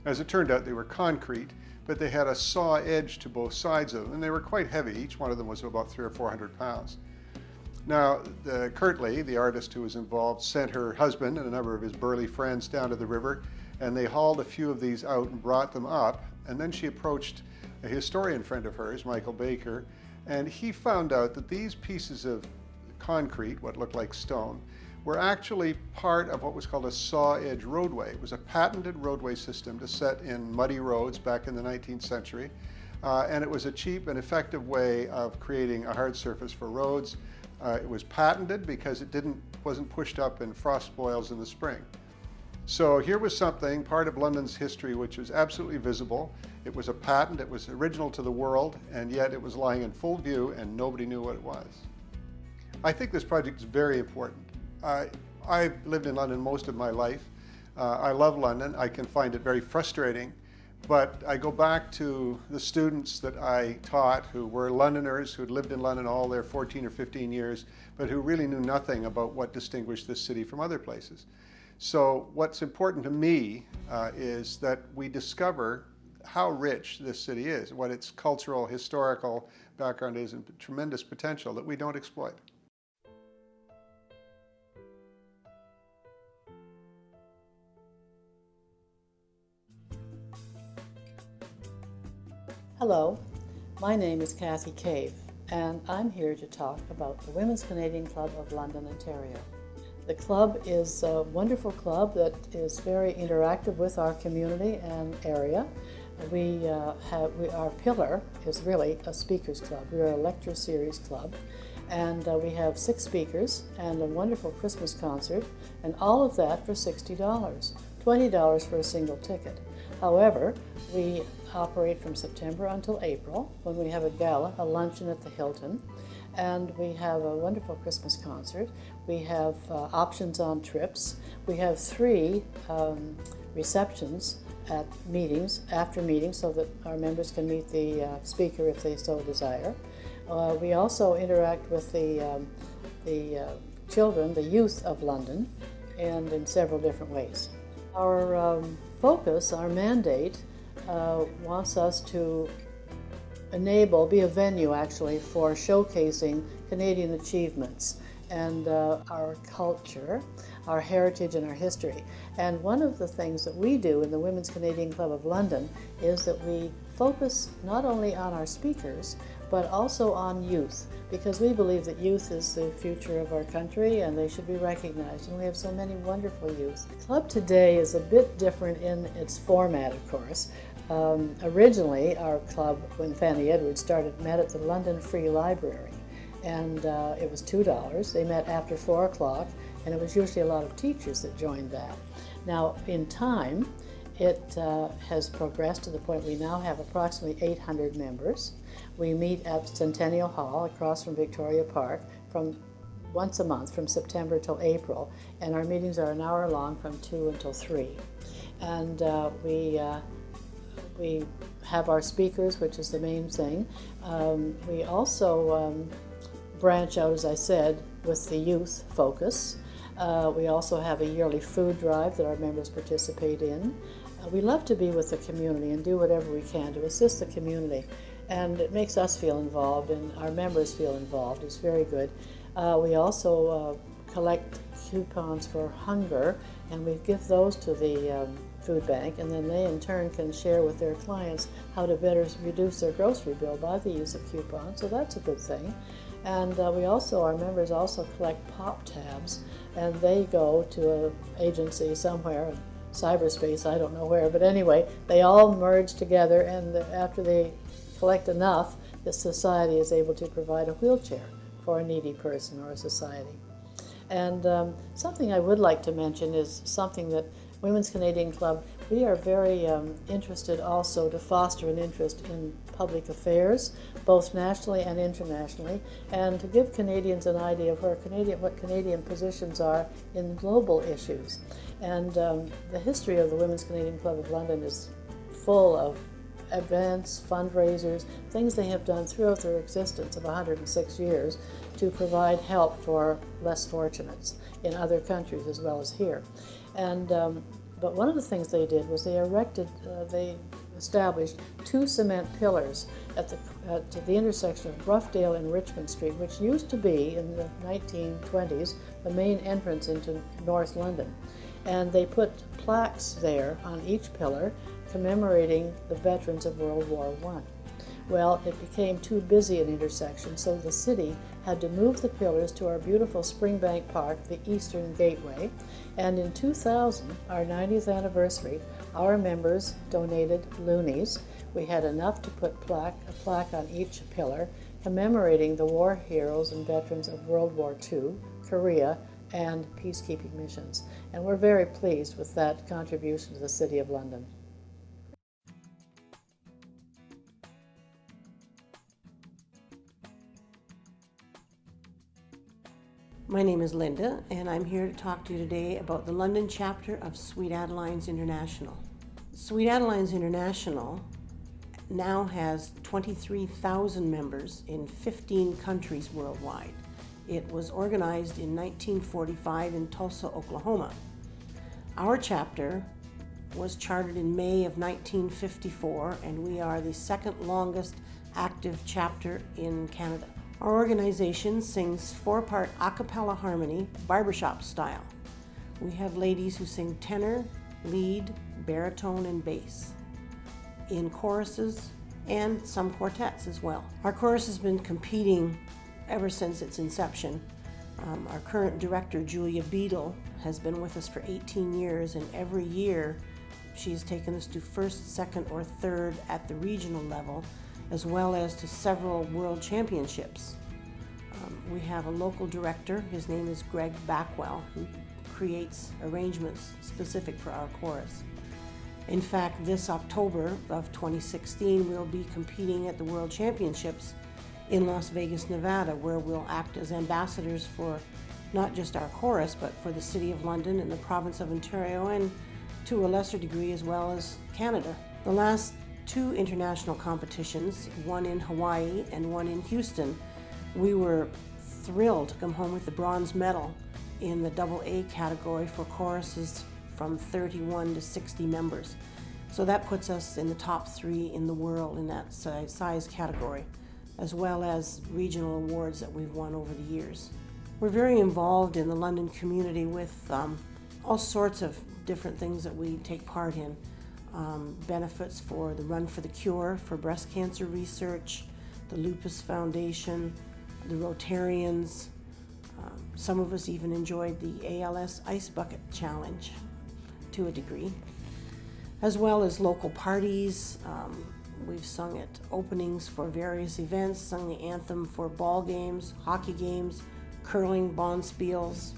As it turned out, they were concrete, but they had a saw edge to both sides of them, and they were quite heavy. Each one of them was about 300 or 400 pounds. Now, Curtly, the artist who was involved, sent her husband and a number of his burly friends down to the river, and they hauled a few of these out and brought them up. And then she approached a historian friend of hers, Michael Baker, and he found out that these pieces of concrete, what looked like stone, were actually part of what was called a saw edge roadway. It was a patented roadway system to set in muddy roads back in the 19th century. And it was a cheap and effective way of creating a hard surface for roads. It was patented because it wasn't pushed up in frost boils in the spring. So here was something, part of London's history, which was absolutely visible. It was a patent, it was original to the world, and yet it was lying in full view and nobody knew what it was. I think this project is very important. I've lived in London most of my life. I love London. I can find it very frustrating, but I go back to the students that I taught who were Londoners, who'd lived in London all their 14 or 15 years, but who really knew nothing about what distinguished this city from other places. So what's important to me is that we discover how rich this city is, what its cultural, historical background is, and tremendous potential that we don't exploit. Hello, my name is Kathy Cave, and I'm here to talk about the Women's Canadian Club of London, Ontario. The club is a wonderful club that is very interactive with our community and area. Our pillar is really a speakers club. We are a lecture series club, and we have 6 speakers and a wonderful Christmas concert, and all of that for $60, $20 for a single ticket. However, we operate from September until April when we have a gala, a luncheon at the Hilton, and we have a wonderful Christmas concert. We have options on trips. We have 3 receptions at meetings, after meetings, so that our members can meet the speaker if they so desire. We also interact with the children, the youth of London, and in several different ways. Our focus, our mandate, wants us to be a venue actually for showcasing Canadian achievements and our culture, our heritage and our history. And one of the things that we do in the Women's Canadian Club of London is that we focus not only on our speakers, but also on youth, because we believe that youth is the future of our country and they should be recognized, and we have so many wonderful youth. The club today is a bit different in its format, of course. Originally, our club, when Fanny Edwards started, met at the London Free Library, and it was $2. They met after 4 o'clock, and it was usually a lot of teachers that joined that. Now, in time, it has progressed to the point we now have approximately 800 members. We meet at Centennial Hall across from Victoria Park once a month from September till April, and our meetings are an hour long from 2 until 3. And we have our speakers, which is the main thing. We also branch out, as I said, with the youth focus. We also have a yearly food drive that our members participate in. We love to be with the community and do whatever we can to assist the community. And it makes us feel involved and our members feel involved. It's very good. We also collect coupons for hunger, and we give those to the food bank, and then they in turn can share with their clients how to better reduce their grocery bill by the use of coupons, so that's a good thing. And our members also collect pop tabs, and they go to an agency somewhere in cyberspace, I don't know where, but anyway, they all merge together, and after they collect enough, the society is able to provide a wheelchair for a needy person or a society. And something I would like to mention is something that Women's Canadian Club, we are very interested also to foster an interest in public affairs, both nationally and internationally, and to give Canadians an idea of what Canadian positions are in global issues. And the history of the Women's Canadian Club of London is full of events, fundraisers, things they have done throughout their existence of 106 years to provide help for less fortunates in other countries as well as here. And but one of the things they did was they established 2 cement pillars at the intersection of Roughdale and Richmond Street, which used to be, in the 1920s, the main entrance into North London. And they put plaques there on each pillar commemorating the veterans of World War I. Well, it became too busy an intersection, so the city had to move the pillars to our beautiful Springbank Park, the Eastern Gateway, and in 2000, our 90th anniversary, our members donated loonies. We had enough to put a plaque on each pillar commemorating the war heroes and veterans of World War II, Korea, and peacekeeping missions. And we're very pleased with that contribution to the City of London. My name is Linda, and I'm here to talk to you today about the London chapter of Sweet Adelines International. Sweet Adelines International now has 23,000 members in 15 countries worldwide. It was organized in 1945 in Tulsa, Oklahoma. Our chapter was chartered in May of 1954, and we are the second longest active chapter in Canada. Our organization sings 4-part a cappella harmony, barbershop style. We have ladies who sing tenor, lead, baritone, and bass, in choruses and some quartets as well. Our chorus has been competing ever since its inception. Our current director, Julia Beadle, has been with us for 18 years, and every year she's taken us to first, second, or third at the regional level, as well as to several world championships. We have a local director, his name is Greg Backwell, who creates arrangements specific for our chorus. In fact, this October of 2016, we'll be competing at the World Championships in Las Vegas, Nevada, where we'll act as ambassadors for not just our chorus, but for the City of London and the province of Ontario, and to a lesser degree as well as Canada. The last 2 international competitions, one in Hawaii and one in Houston, we were thrilled to come home with the bronze medal in the AA category for choruses from 31 to 60 members. So that puts us in the top 3 in the world in that size category, as well as regional awards that we've won over the years. We're very involved in the London community with all sorts of different things that we take part in. Benefits for the Run for the Cure, for breast cancer research, the Lupus Foundation, the Rotarians. Some of us even enjoyed the ALS Ice Bucket Challenge to a degree, as well as local parties. We've sung at openings for various events, sung the anthem for ball games, hockey games, curling, bonspiels,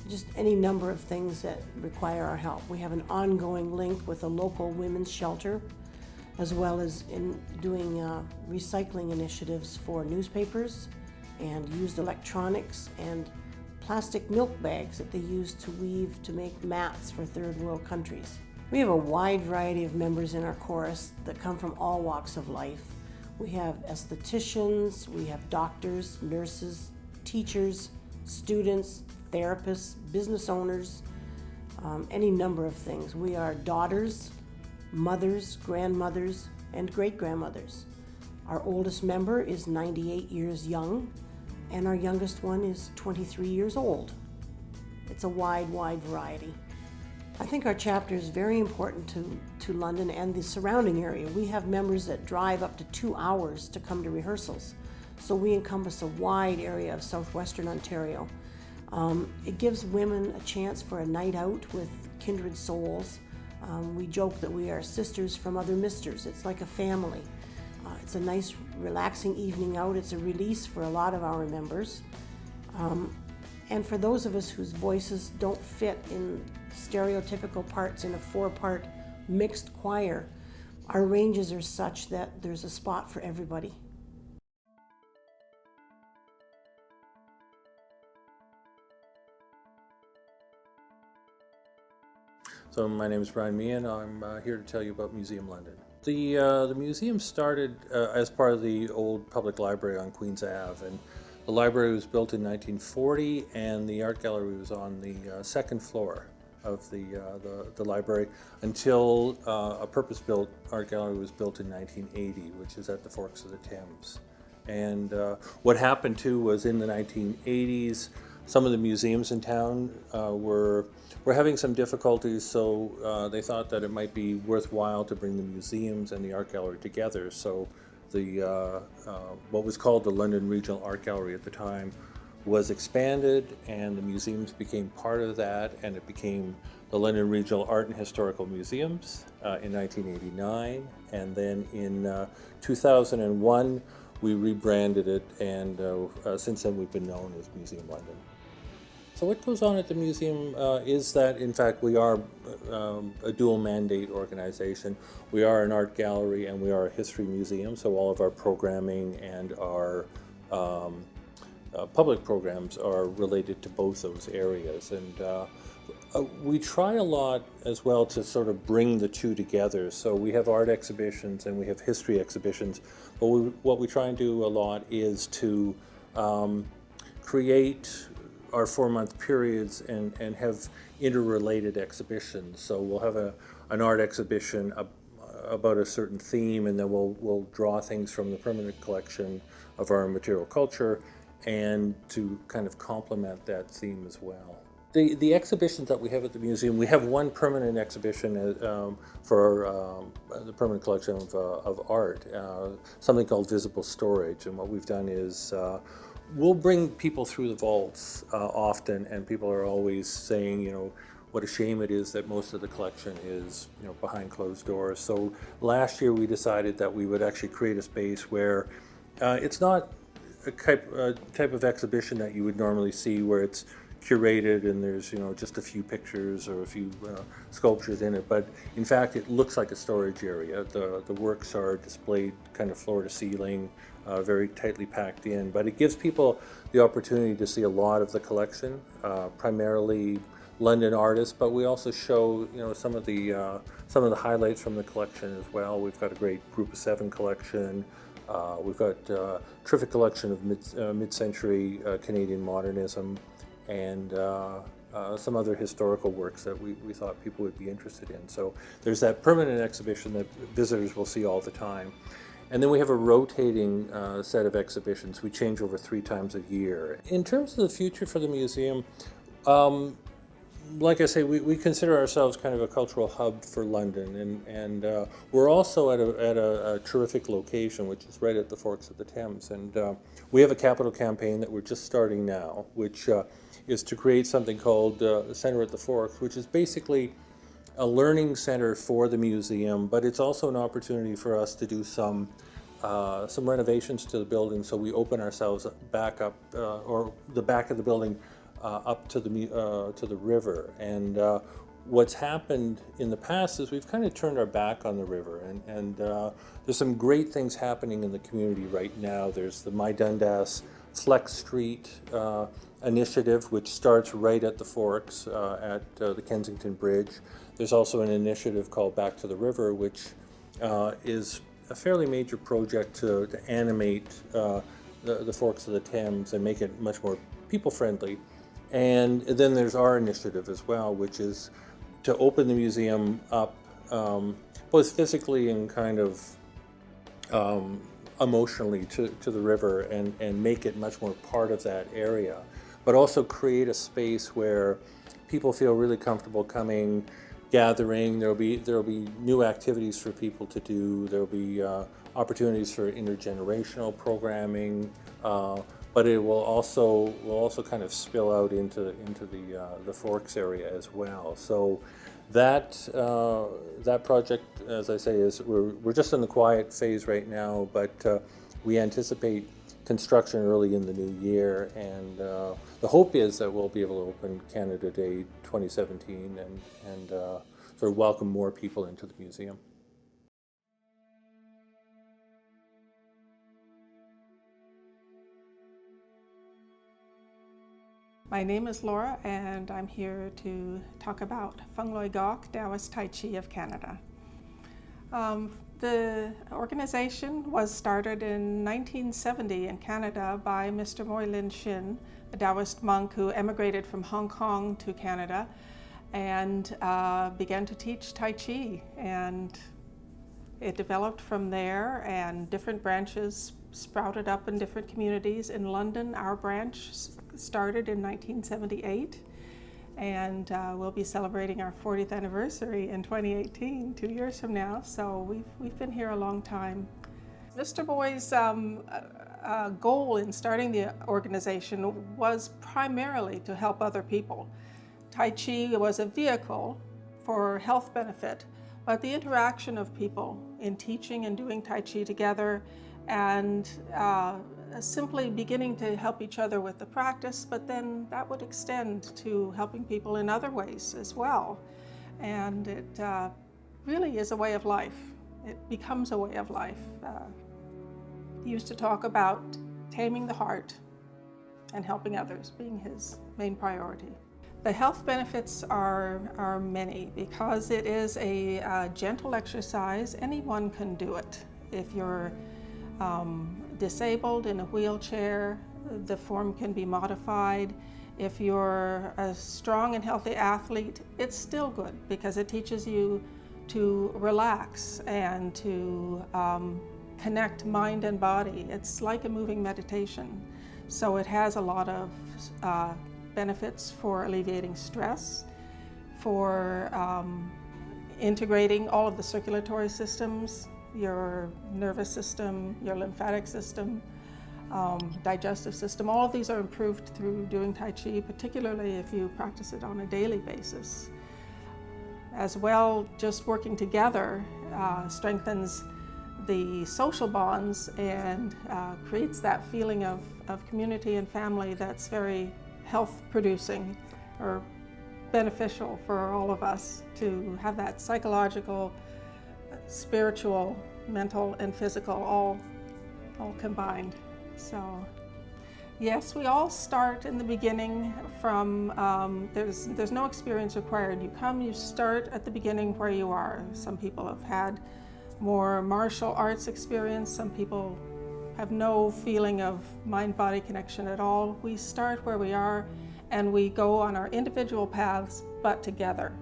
just any number of things that require our help. We have an ongoing link with a local women's shelter, as well as in doing recycling initiatives for newspapers and used electronics and plastic milk bags that they use to weave to make mats for third world countries. We have a wide variety of members in our chorus that come from all walks of life. We have estheticians, we have doctors, nurses, teachers, students, therapists, business owners, any number of things. We are daughters, mothers, grandmothers, and great-grandmothers. Our oldest member is 98 years young, and our youngest one is 23 years old. It's a wide variety. I think our chapter is very important to London and the surrounding area. We have members that drive up to 2 hours to come to rehearsals, so we encompass a wide area of Southwestern Ontario. It gives women a chance for a night out with kindred souls. We joke that we are sisters from other misters. It's like a family. It's a nice, relaxing evening out. It's a release for a lot of our members. And for those of us whose voices don't fit in stereotypical parts in a 4-part mixed choir, our ranges are such that there's a spot for everybody. So my name is Brian Meehan. I'm here to tell you about Museum London. The museum started as part of the old public library on Queens Ave, and the library was built in 1940, and the art gallery was on the second floor of the library until a purpose-built art gallery was built in 1980, which is at the Forks of the Thames. And what happened too was in the 1980s, some of the museums in town were having some difficulties, so they thought that it might be worthwhile to bring the museums and the art gallery together. So the what was called the London Regional Art Gallery at the time was expanded, and the museums became part of that, and it became the London Regional Art and Historical Museums in 1989, and then in 2001 we rebranded it, and since then we've been known as Museum London. So what goes on at the museum is that, in fact, we are a dual mandate organization. We are an art gallery and we are a history museum, so all of our programming and our public programs are related to both those areas. And we try a lot as well to sort of bring the two together. So we have art exhibitions and we have history exhibitions, but what we try and do a lot is to create our 4-month periods and have interrelated exhibitions. So we'll have an art exhibition about a certain theme, and then we'll draw things from the permanent collection of our material culture, and to kind of complement that theme as well. The exhibitions that we have at the museum, we have one permanent exhibition for the permanent collection of art, something called Visible Storage. And what we've done is we'll bring people through the vaults often, and people are always saying, you know, what a shame it is that most of the collection is, you know, behind closed doors. So last year we decided that we would actually create a space where it's not a type of exhibition that you would normally see, where it's curated and there's, you know, just a few pictures or a few sculptures in it, but in fact it looks like a storage area. The works are displayed kind of floor to ceiling, very tightly packed in, but it gives people the opportunity to see a lot of the collection, primarily London artists, but we also show, you know, some of the highlights from the collection as well. We've got a great Group of 7 collection. We've got a terrific collection of mid-century Canadian modernism, and some other historical works that we thought people would be interested in. So there's that permanent exhibition that visitors will see all the time. And then we have a rotating set of exhibitions. We change over 3 times a year. In terms of the future for the museum, like I say, we consider ourselves kind of a cultural hub for London, and we're also at a terrific location, which is right at the Forks of the Thames. And we have a capital campaign that we're just starting now, which is to create something called Centre at the Forks, which is basically a learning center for the museum, but it's also an opportunity for us to do some renovations to the building. So we open ourselves back up, or the back of the building, up to the river. And what's happened in the past is we've kind of turned our back on the river, and there's some great things happening in the community right now. There's the My Dundas Flex Street initiative, which starts right at the Forks at the Kensington Bridge. There's also an initiative called Back to the River, which is a fairly major project to animate the Forks of the Thames and make it much more people-friendly. And then there's our initiative as well, which is to open the museum up both physically and kind of emotionally to the river, and make it much more part of that area, but also create a space where people feel really comfortable coming, gathering. There'll be new activities for people to do. There'll be opportunities for intergenerational programming, but it will also kind of spill out into the Forks area as well. So that project, as I say, is we're just in the quiet phase right now, but we anticipate construction early in the new year, and the hope is that we'll be able to open Canada Day 2017 and sort of welcome more people into the museum. My name is Laura, and I'm here to talk about Fung Loi Gok, Taoist Tai Chi of Canada. The organization was started in 1970 in Canada by Mr. Moy Lin Shin, a Taoist monk who emigrated from Hong Kong to Canada and began to teach Tai Chi. And it developed from there, and different branches sprouted up in different communities. In London, our branch started in 1978. And we'll be celebrating our 40th anniversary in 2018, 2 years from now. So we've been here a long time. Mr. Moy's goal in starting the organization was primarily to help other people. Tai Chi was a vehicle for health benefit, but the interaction of people in teaching and doing Tai Chi together and simply beginning to help each other with the practice, but then that would extend to helping people in other ways as well. And it really is a way of life. It becomes a way of life. He used to talk about taming the heart and helping others being his main priority. The health benefits are many because it is a gentle exercise. Anyone can do it. If you're disabled in a wheelchair, the form can be modified. If you're a strong and healthy athlete, it's still good because it teaches you to relax and to connect mind and body. It's like a moving meditation. So it has a lot of benefits for alleviating stress, for integrating all of the circulatory systems, your nervous system, your lymphatic system, digestive system. All of these are improved through doing Tai Chi, particularly if you practice it on a daily basis. As well, just working together strengthens the social bonds and creates that feeling of community and family that's very health producing or beneficial for all of us to have that psychological, spiritual, mental, and physical all combined. So yes, we all start in the beginning from, there's no experience required. You start at the beginning where you are. Some people have had more martial arts experience. Some people have no feeling of mind-body connection at all. We start where we are and we go on our individual paths, but together.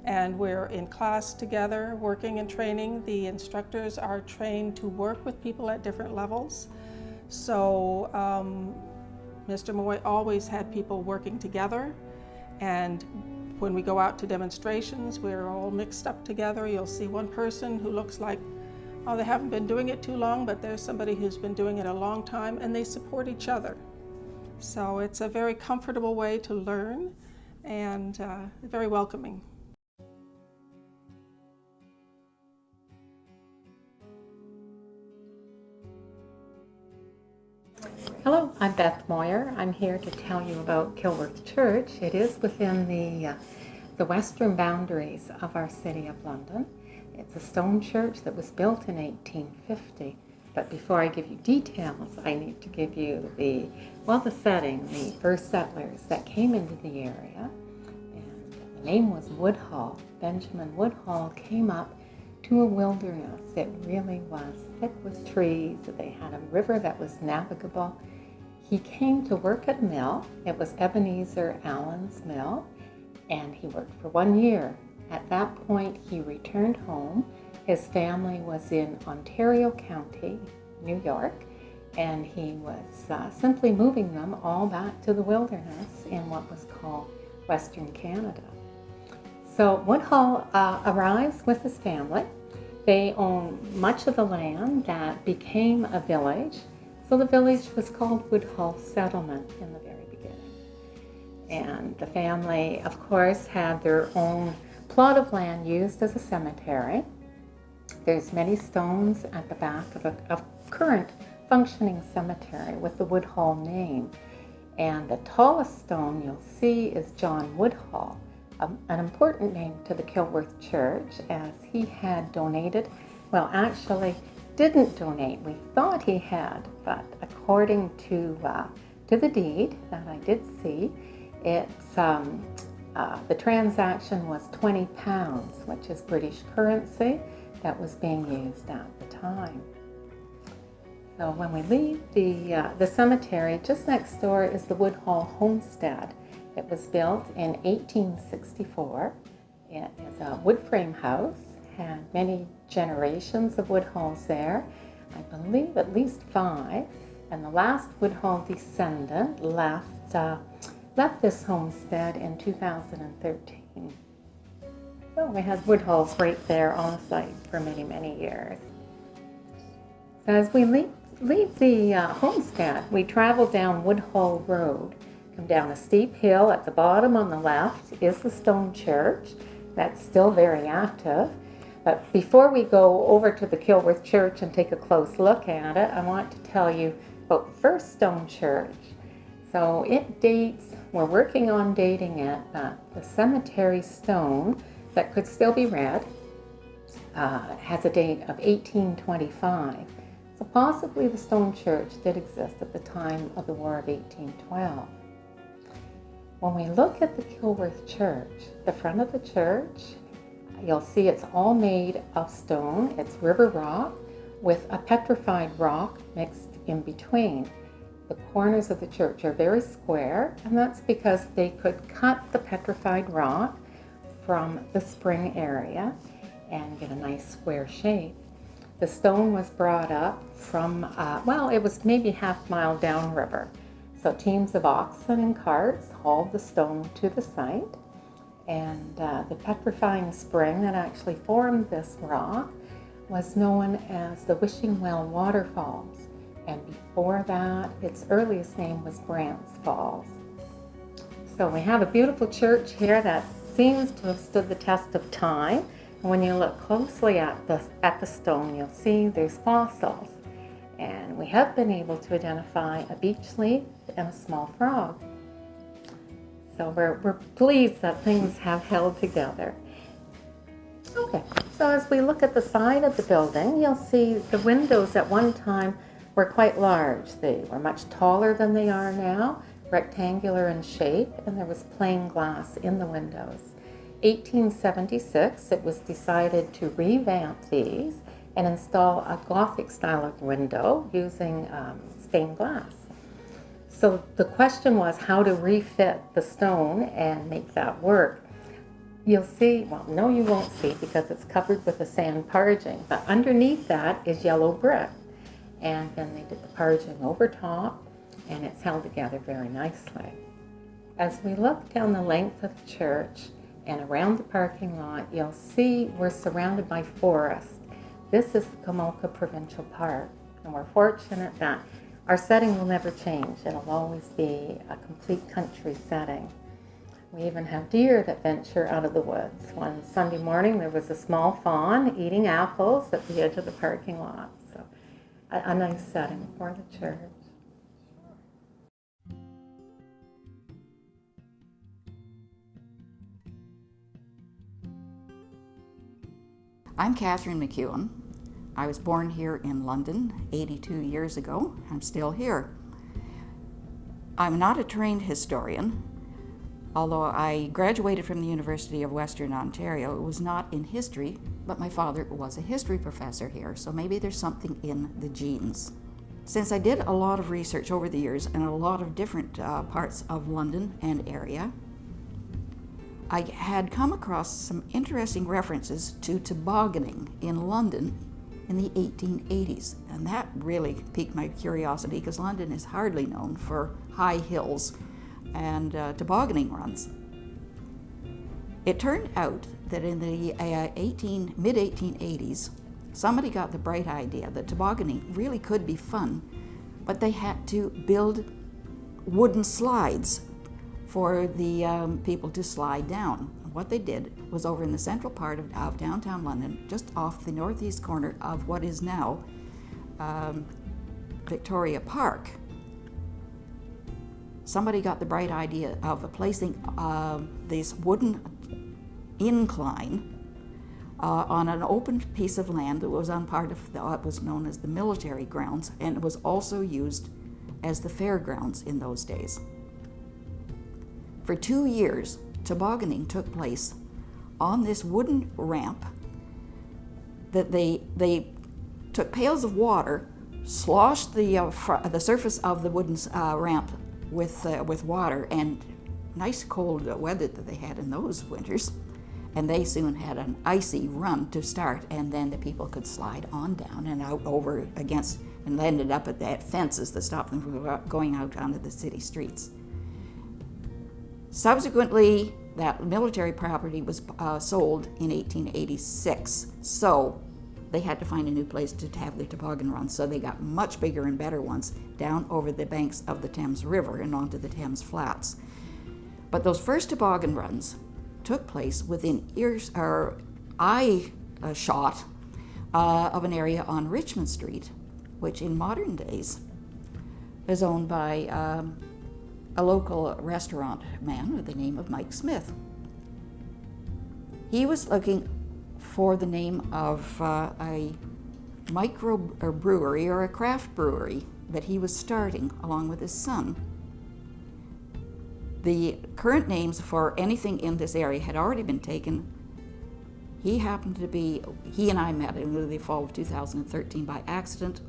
And we're in class together, working and training. The instructors are trained to work with people at different levels. So Mr. Moy always had people working together. And when we go out to demonstrations, we're all mixed up together. You'll see one person who looks like, oh, they haven't been doing it too long, but there's somebody who's been doing it a long time, and they support each other. So it's a very comfortable way to learn and very welcoming. Hello, I'm Beth Moyer. I'm here to tell you about Kilworth Church. It is within the western boundaries of our city of London. It's a stone church that was built in 1850. But before I give you details, I need to give you the setting, the first settlers that came into the area. And the name was Woodhull. Benjamin Woodhull came up to a wilderness. It really was thick with trees. They had a river that was navigable. He came to work at a mill. It was Ebenezer Allen's mill, and he worked for 1 year. At that point, he returned home. His family was in Ontario County, New York, and he was simply moving them all back to the wilderness in what was called Western Canada. So Woodhull arrives with his family. They own much of the land that became a village. So the village was called Woodhull Settlement in the very beginning. And the family, of course, had their own plot of land used as a cemetery. There's many stones at the back of a current functioning cemetery with the Woodhull name. And the tallest stone you'll see is John Woodhull, an important name to the Kilworth Church, as he had donated, well, actually didn't donate. We thought he had, but according to the deed that I did see, it's the transaction was £20, which is British currency, that was being used at the time. So when we leave the cemetery, just next door is the Woodhall Homestead. It was built in 1864. It is a wood frame house, had many generations of Woodhalls there. I believe at least 5. And the last Woodhall descendant left this homestead in 2013. So we had Woodhalls right there on the site for many, many years. So as we leave the homestead, we travel down Woodhall Road, come down a steep hill. At the bottom on the left is the stone church. That's still very active. But before we go over to the Kilworth Church and take a close look at it, I want to tell you about the first stone church. So it dates, we're working on dating it, but the cemetery stone that could still be read has a date of 1825. So possibly the stone church did exist at the time of the War of 1812. When we look at the Kilworth Church, the front of the church, you'll see it's all made of stone. It's river rock with a petrified rock mixed in between. The corners of the church are very square, and that's because they could cut the petrified rock from the spring area and get a nice square shape. The stone was brought up from, it was maybe half-mile downriver. So teams of oxen and carts hauled the stone to the site, and the petrifying spring that actually formed this rock was known as the Wishing Well Waterfalls, and before that, its earliest name was Brant's Falls. So we have a beautiful church here that seems to have stood the test of time. And when you look closely at the stone, you'll see there's fossils. And we have been able to identify a beech leaf and a small frog. So we're pleased that things have held together. Okay, so as we look at the side of the building, you'll see the windows at one time were quite large. They were much taller than they are now, rectangular in shape, and there was plain glass in the windows. 1876, it was decided to revamp these and install a Gothic style of window using stained glass. So the question was how to refit the stone and make that work. You'll see, well, no you won't see because it's covered with a sand parging, but underneath that is yellow brick. And then they did the parging over top, and it's held together very nicely. As we look down the length of the church and around the parking lot, you'll see we're surrounded by forest. This is the Gomulka Provincial Park, and we're fortunate that our setting will never change. It'll always be a complete country setting. We even have deer that venture out of the woods. One Sunday morning, there was a small fawn eating apples at the edge of the parking lot. So a nice setting for the church. I'm Catherine McEwen. I was born here in London 82 years ago. I'm still here. I'm not a trained historian. Although I graduated from the University of Western Ontario, it was not in history, but my father was a history professor here, so maybe there's something in the genes. Since I did a lot of research over the years in a lot of different parts of London and area, I had come across some interesting references to tobogganing in London in the 1880s, and that really piqued my curiosity because London is hardly known for high hills and tobogganing runs. It turned out that in the mid-1880s, somebody got the bright idea that tobogganing really could be fun, but they had to build wooden slides for the people to slide down. What they did was over in the central part of downtown London, just off the northeast corner of what is now Victoria Park. Somebody got the bright idea of placing this wooden incline on an open piece of land that was on part of what was known as the military grounds, and it was also used as the fairgrounds in those days. For 2 years, tobogganing took place on this wooden ramp that they took pails of water, sloshed the surface of the wooden ramp with water, and nice cold weather that they had in those winters, and they soon had an icy run to start, and then the people could slide on down and out over against, and ended up at that fences that stopped them from going out onto the city streets. Subsequently, that military property was sold in 1886, so they had to find a new place to have their toboggan runs, so they got much bigger and better ones down over the banks of the Thames River and onto the Thames Flats. But those first toboggan runs took place within eye shot of an area on Richmond Street, which in modern days is owned by a local restaurant man with the name of Mike Smith. He was looking for the name of a micro brewery or a craft brewery that he was starting along with his son. The current names for anything in this area had already been taken. He and I met in the fall of 2013 by accident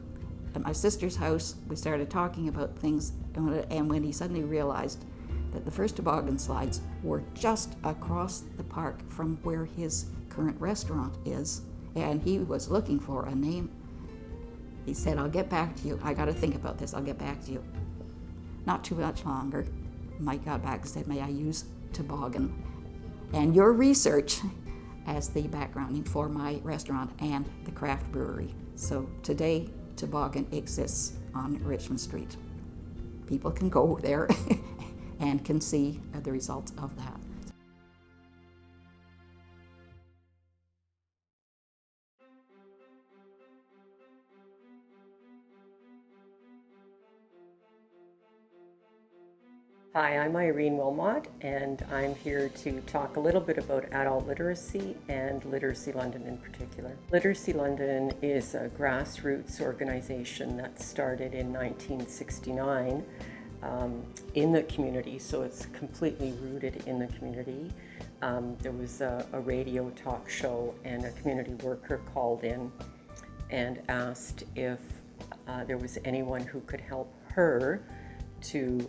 at my sister's house. We started talking about things, and when he suddenly realized that the first toboggan slides were just across the park from where his current restaurant is, and he was looking for a name, he said, "I'll get back to you. I got to think about this. I'll get back to you." Not too much longer, Mike got back and said, "May I use toboggan and your research as the backgrounding for my restaurant and the craft brewery?" So today, toboggan exists on Richmond Street. People can go there and can see the results of that. Hi, I'm Irene Wilmot, and I'm here to talk a little bit about adult literacy and Literacy London in particular. Literacy London is a grassroots organization that started in 1969 in the community, so it's completely rooted in the community. There was a radio talk show, and a community worker called in and asked if there was anyone who could help her to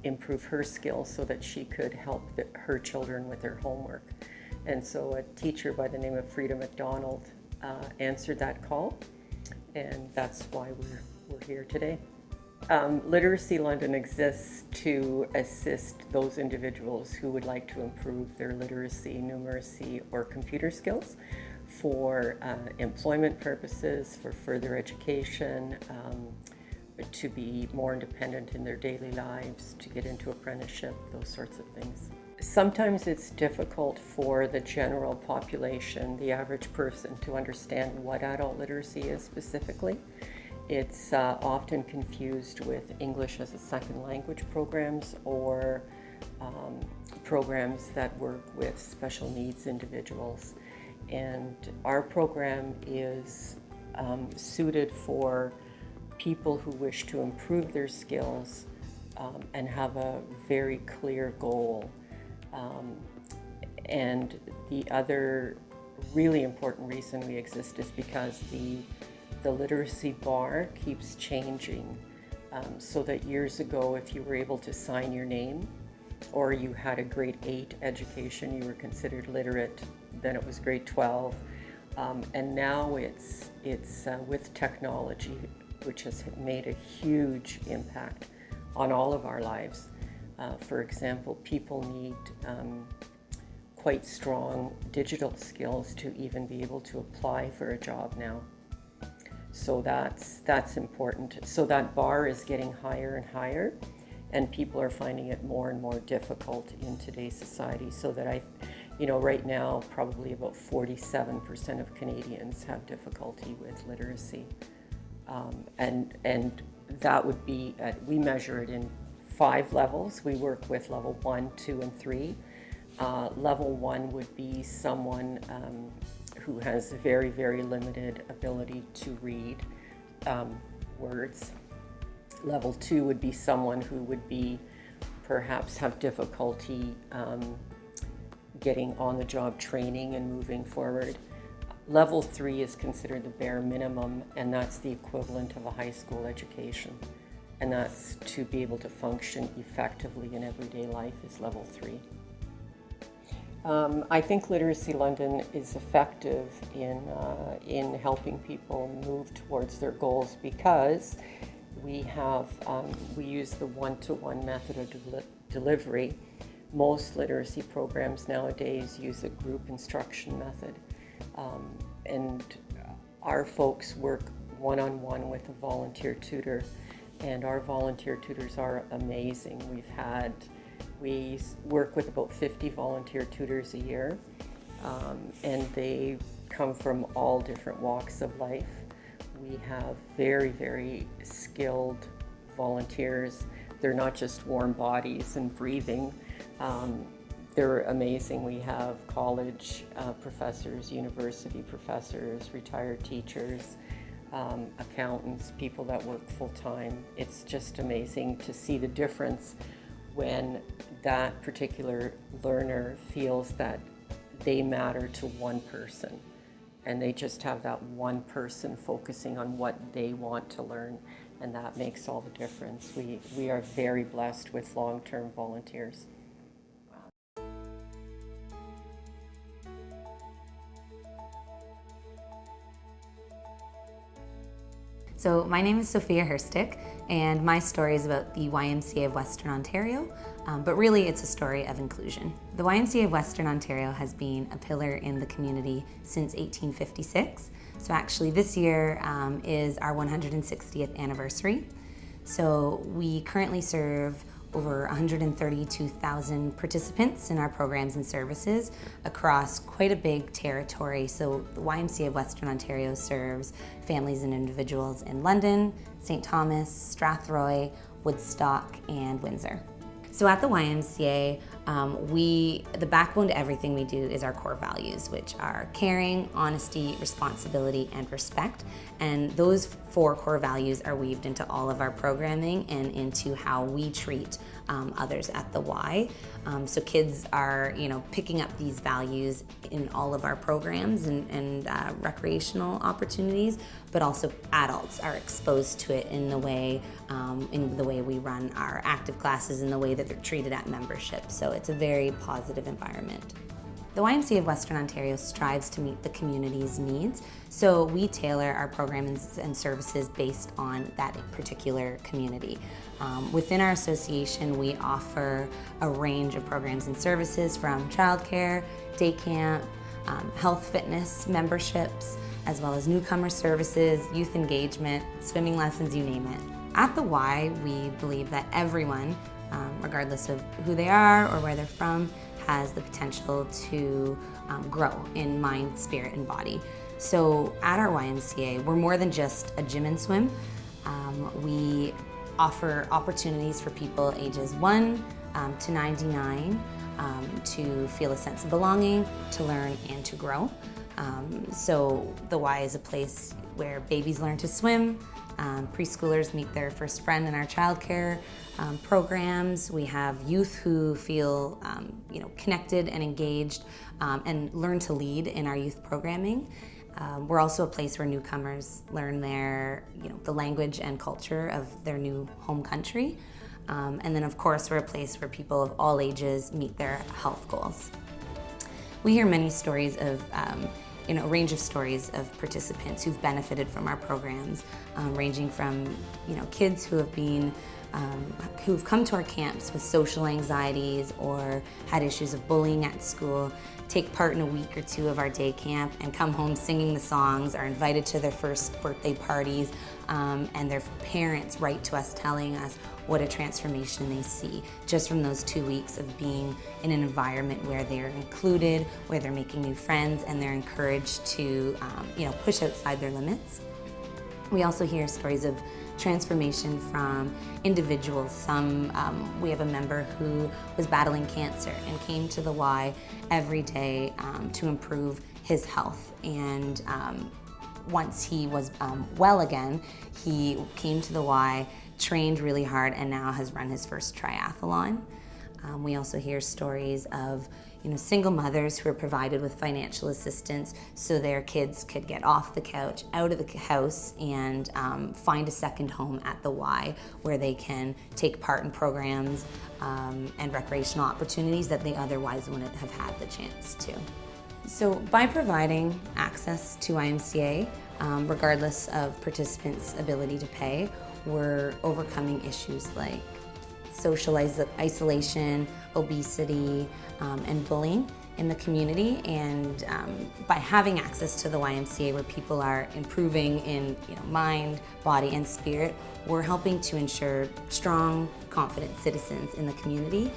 improve her skills so that she could help her children with their homework. And so a teacher by the name of Frida McDonald answered that call, and that's why we're here today. Literacy London exists to assist those individuals who would like to improve their literacy, numeracy, or computer skills for employment purposes, for further education, to be more independent in their daily lives, to get into apprenticeship, those sorts of things. Sometimes it's difficult for the general population, the average person, to understand what adult literacy is specifically. It's often confused with English as a second language programs or programs that work with special needs individuals. And our program is suited for people who wish to improve their skills and have a very clear goal. And the other really important reason we exist is because the literacy bar keeps changing. So that years ago, if you were able to sign your name or you had a grade 8 education, you were considered literate. Then it was grade 12. And now it's with technology, which has made a huge impact on all of our lives. For example, people need quite strong digital skills to even be able to apply for a job now. So that's important. So that bar is getting higher and higher, and people are finding it more and more difficult in today's society. So that right now, probably about 47% of Canadians have difficulty with literacy. And that would be, we measure it in 5 levels. We work with level 1, 2, and 3. Level 1 would be someone who has very, very limited ability to read words. Level 2 would be someone who would be perhaps have difficulty getting on-the-job training and moving forward. Level 3 is considered the bare minimum, and that's the equivalent of a high school education. And that's to be able to function effectively in everyday life is level 3. I think Literacy London is effective in helping people move towards their goals because we use the one-to-one method of delivery. Most literacy programs nowadays use a group instruction method, and our folks work one-on-one with a volunteer tutor, and our volunteer tutors are amazing. We work with about 50 volunteer tutors a year, and they come from all different walks of life. We have very, very skilled volunteers. They're not just warm bodies and breathing. They're amazing. We have college professors, university professors, retired teachers, accountants, people that work full-time. It's just amazing to see the difference when that particular learner feels that they matter to one person, and they just have that one person focusing on what they want to learn, and that makes all the difference. We are very blessed with long-term volunteers. So my name is Sophia Herstick, and my story is about the YMCA of Western Ontario, but really it's a story of inclusion. The YMCA of Western Ontario has been a pillar in the community since 1856. So actually this year is our 160th anniversary. So we currently serve over 132,000 participants in our programs and services across quite a big territory. So the YMCA of Western Ontario serves families and individuals in London, St. Thomas, Strathroy, Woodstock, and Windsor. So at the YMCA, the backbone to everything we do is our core values, which are caring, honesty, responsibility, and respect. And those 4 core values are weaved into all of our programming and into how we treat others at the Y. So kids are, picking up these values in all of our programs and recreational opportunities, but also adults are exposed to it in the way we run our active classes, in the way that they're treated at membership. So it's a very positive environment. The YMCA of Western Ontario strives to meet the community's needs, so we tailor our programs and services based on that particular community. Within our association, we offer a range of programs and services from childcare, day camp, health fitness memberships, as well as newcomer services, youth engagement, swimming lessons, you name it. At the Y, we believe that everyone, regardless of who they are or where they're from, has the potential to grow in mind, spirit, and body. So at our YMCA, we're more than just a gym and swim. We offer opportunities for people ages 1 to 99 to feel a sense of belonging, to learn, and to grow. So the Y is a place where babies learn to swim, preschoolers meet their first friend in our childcare programs. We have youth who feel connected and engaged and learn to lead in our youth programming. We're also a place where newcomers learn the language and culture of their new home country. And then of course we're a place where people of all ages meet their health goals. We hear many stories of a range of stories of participants who've benefited from our programs, ranging from kids who have been who've come to our camps with social anxieties or had issues of bullying at school, take part in a week or 2 of our day camp and come home singing the songs, are invited to their first birthday parties, and their parents write to us telling us what a transformation they see just from those 2 weeks of being in an environment where they're included, where they're making new friends, and they're encouraged to push outside their limits. We also hear stories of transformation from individuals. We have a member who was battling cancer and came to the Y every day to improve his health. And once he was well again, he came to the Y, trained really hard, and now has run his first triathlon. We also hear stories of single mothers who are provided with financial assistance so their kids could get off the couch, out of the house, and find a second home at the Y where they can take part in programs and recreational opportunities that they otherwise wouldn't have had the chance to. So by providing access to YMCA, regardless of participants' ability to pay, we're overcoming issues like social isolation, obesity, and bullying in the community. And by having access to the YMCA where people are improving in mind, body, and spirit, we're helping to ensure strong, confident citizens in the community.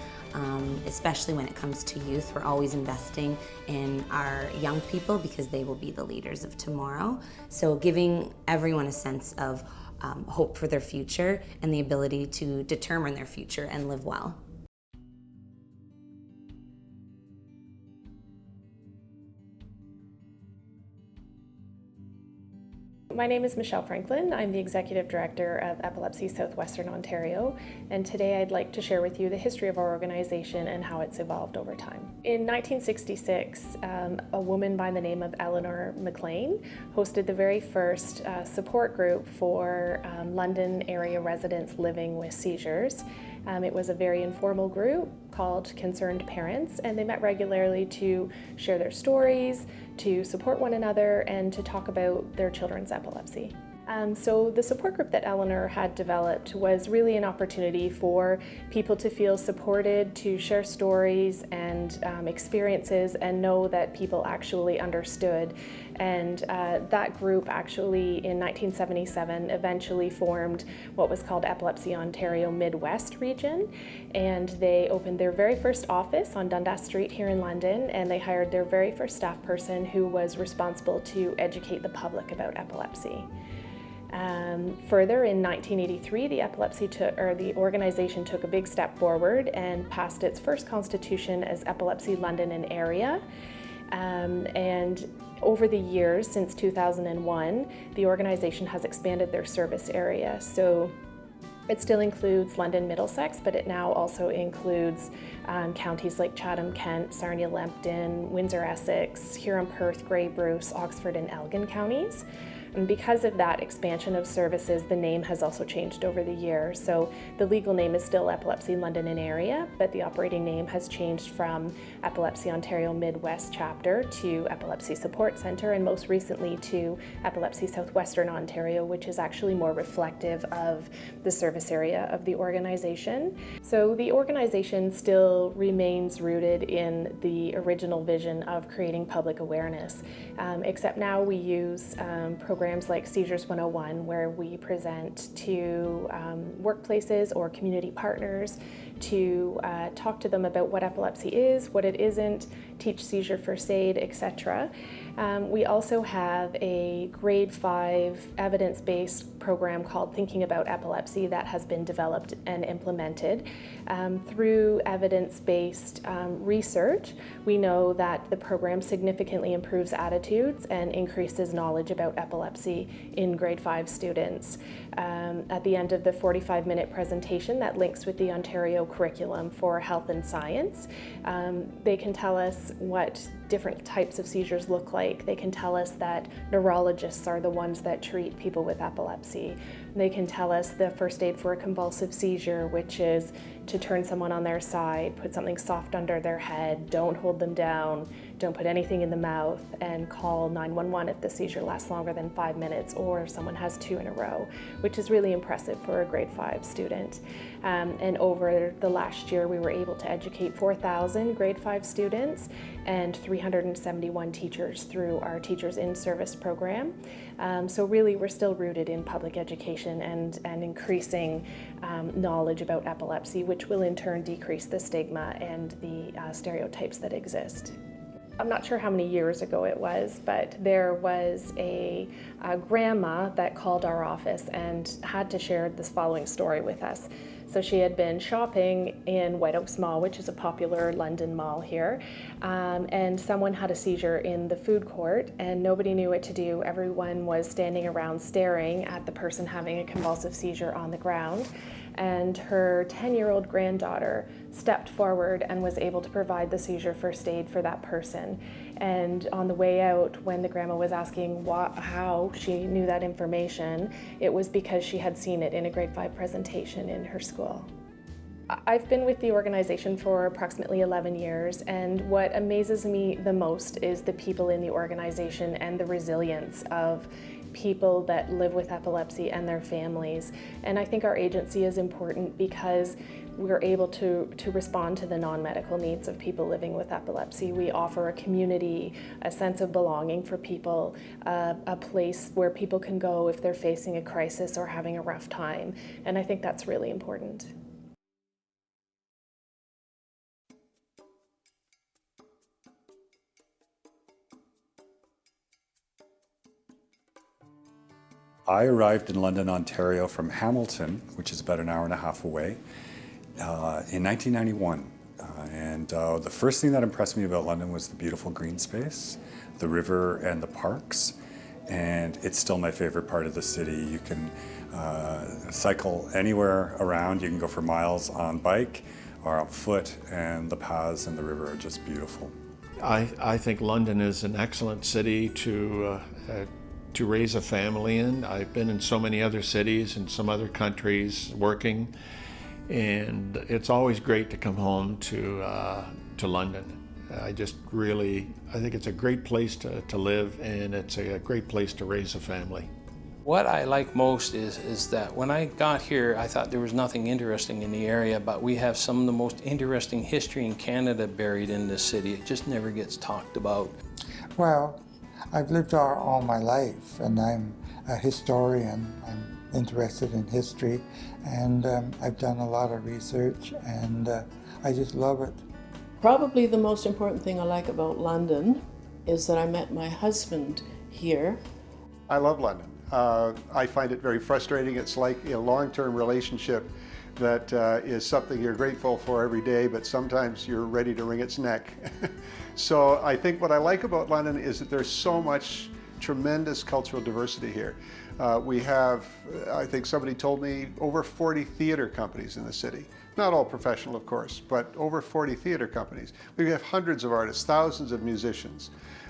Especially when it comes to youth. We're always investing in our young people because they will be the leaders of tomorrow. So giving everyone a sense of hope for their future and the ability to determine their future and live well. My name is Michelle Franklin. I'm the Executive Director of Epilepsy Southwestern Ontario, and today I'd like to share with you the history of our organization and how it's evolved over time. In 1966, a woman by the name of Eleanor McLean hosted the very first support group for London area residents living with seizures. It was a very informal group called Concerned Parents, and they met regularly to share their stories, to support one another, and to talk about their children's epilepsy. So the support group that Eleanor had developed was really an opportunity for people to feel supported, to share stories and experiences and know that people actually understood. And that group actually in 1977 eventually formed what was called Epilepsy Ontario Midwest Region, and they opened their very first office on Dundas Street here in London, and they hired their very first staff person who was responsible to educate the public about epilepsy. Further, in 1983, the organization took a big step forward and passed its first constitution as Epilepsy London and Area. And over the years, since 2001, the organization has expanded their service area. So it still includes London Middlesex, but it now also includes counties like Chatham, Kent, Sarnia-Lambton, Windsor-Essex, Huron-Perth, Grey Bruce, Oxford, and Elgin counties. And because of that expansion of services, the name has also changed over the years. So the legal name is still Epilepsy London and Area, but the operating name has changed from Epilepsy Ontario Midwest Chapter to Epilepsy Support Centre, and most recently to Epilepsy Southwestern Ontario, which is actually more reflective of the service area of the organization. So the organization still remains rooted in the original vision of creating public awareness, except now we use programs like Seizures 101, where we present to workplaces or community partners to talk to them about what epilepsy is, what it isn't, teach seizure first aid, etc. We also have a grade 5 evidence-based program called Thinking About Epilepsy that has been developed and implemented. Through evidence-based research, we know that the program significantly improves attitudes and increases knowledge about epilepsy in grade 5 students. At the end of the 45-minute presentation that links with the Ontario curriculum for health and science, they can tell us what different types of seizures look like. They can tell us that neurologists are the ones that treat people with epilepsy. They can tell us the first aid for a convulsive seizure, which is to turn someone on their side, put something soft under their head, don't hold them down, don't put anything in the mouth, and call 911 if the seizure lasts longer than 5 minutes or if someone has 2 in a row, which is really impressive for a grade 5 student. And over the last year, we were able to educate 4,000 grade 5 students and 371 teachers through our Teachers in Service program. So really, we're still rooted in public education and increasing knowledge about epilepsy, which will in turn decrease the stigma and the stereotypes that exist. I'm not sure how many years ago it was, but there was a grandma that called our office and had to share this following story with us. So she had been shopping in White Oaks Mall, which is a popular London mall here, and someone had a seizure in the food court and nobody knew what to do. Everyone was standing around staring at the person having a convulsive seizure on the ground. and her 10-year-old granddaughter stepped forward and was able to provide the seizure first aid for that person. And on the way out, when the grandma was asking how she knew that information, it was because she had seen it in a grade 5 presentation in her school. I've been with the organization for approximately 11 years, and what amazes me the most is the people in the organization and the resilience of people that live with epilepsy and their families. And I think our agency is important because we're able to respond to the non-medical needs of people living with epilepsy. We offer a community, a sense of belonging for people, a place where people can go if they're facing a crisis or having a rough time. And I think that's really important. I arrived in London, Ontario from Hamilton, which is about an hour and a half away, in 1991. And the first thing that impressed me about London was the beautiful green space, the river and the parks. And it's still my favorite part of the city. You can cycle anywhere around. You can go for miles on bike or on foot, and the paths and the river are just beautiful. I think London is an excellent city to raise a family in. I've been in so many other cities and some other countries working, and it's always great to come home to London. I think it's a great place to live, and it's a great place to raise a family. What I like most is that when I got here, I thought there was nothing interesting in the area, but we have some of the most interesting history in Canada buried in this city. It just never gets talked about. Well, I've lived all my life, and I'm a historian. I'm interested in history, and I've done a lot of research, and I just love it. Probably the most important thing I like about London is that I met my husband here. I love London. I find it very frustrating. It's like a long-term relationship that is something you're grateful for every day, but sometimes you're ready to wring its neck. So I think what I like about London is that there's so much tremendous cultural diversity here. We have, I think somebody told me, over 40 theater companies in the city. Not all professional, of course, but over 40 theater companies. We have hundreds of artists, thousands of musicians,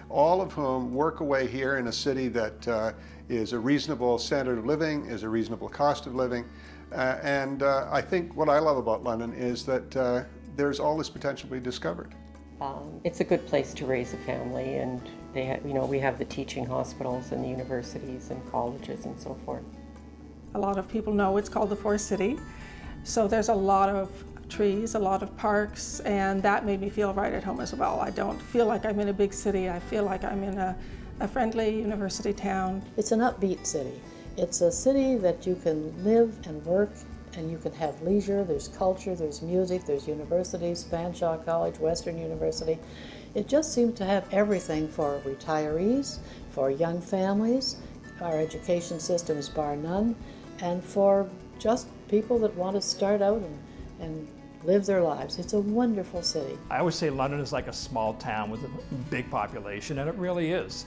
all of whom work away here in a city that is a reasonable standard of living, is a reasonable cost of living. And I think what I love about London is that there's all this potential to be discovered. It's a good place to raise a family, and we have the teaching hospitals and the universities and colleges and so forth. A lot of people know it's called the Forest City, so there's a lot of trees, a lot of parks, and that made me feel right at home as well. I don't feel like I'm in a big city. I feel like I'm in a friendly university town. It's an upbeat city. It's a city that you can live and work, and you can have leisure. There's culture, there's music, there's universities, Fanshawe College, Western University. It just seems to have everything for retirees, for young families. Our education system is bar none, and for just people that want to start out and live their lives. It's a wonderful city. I always say London is like a small town with a big population, and it really is.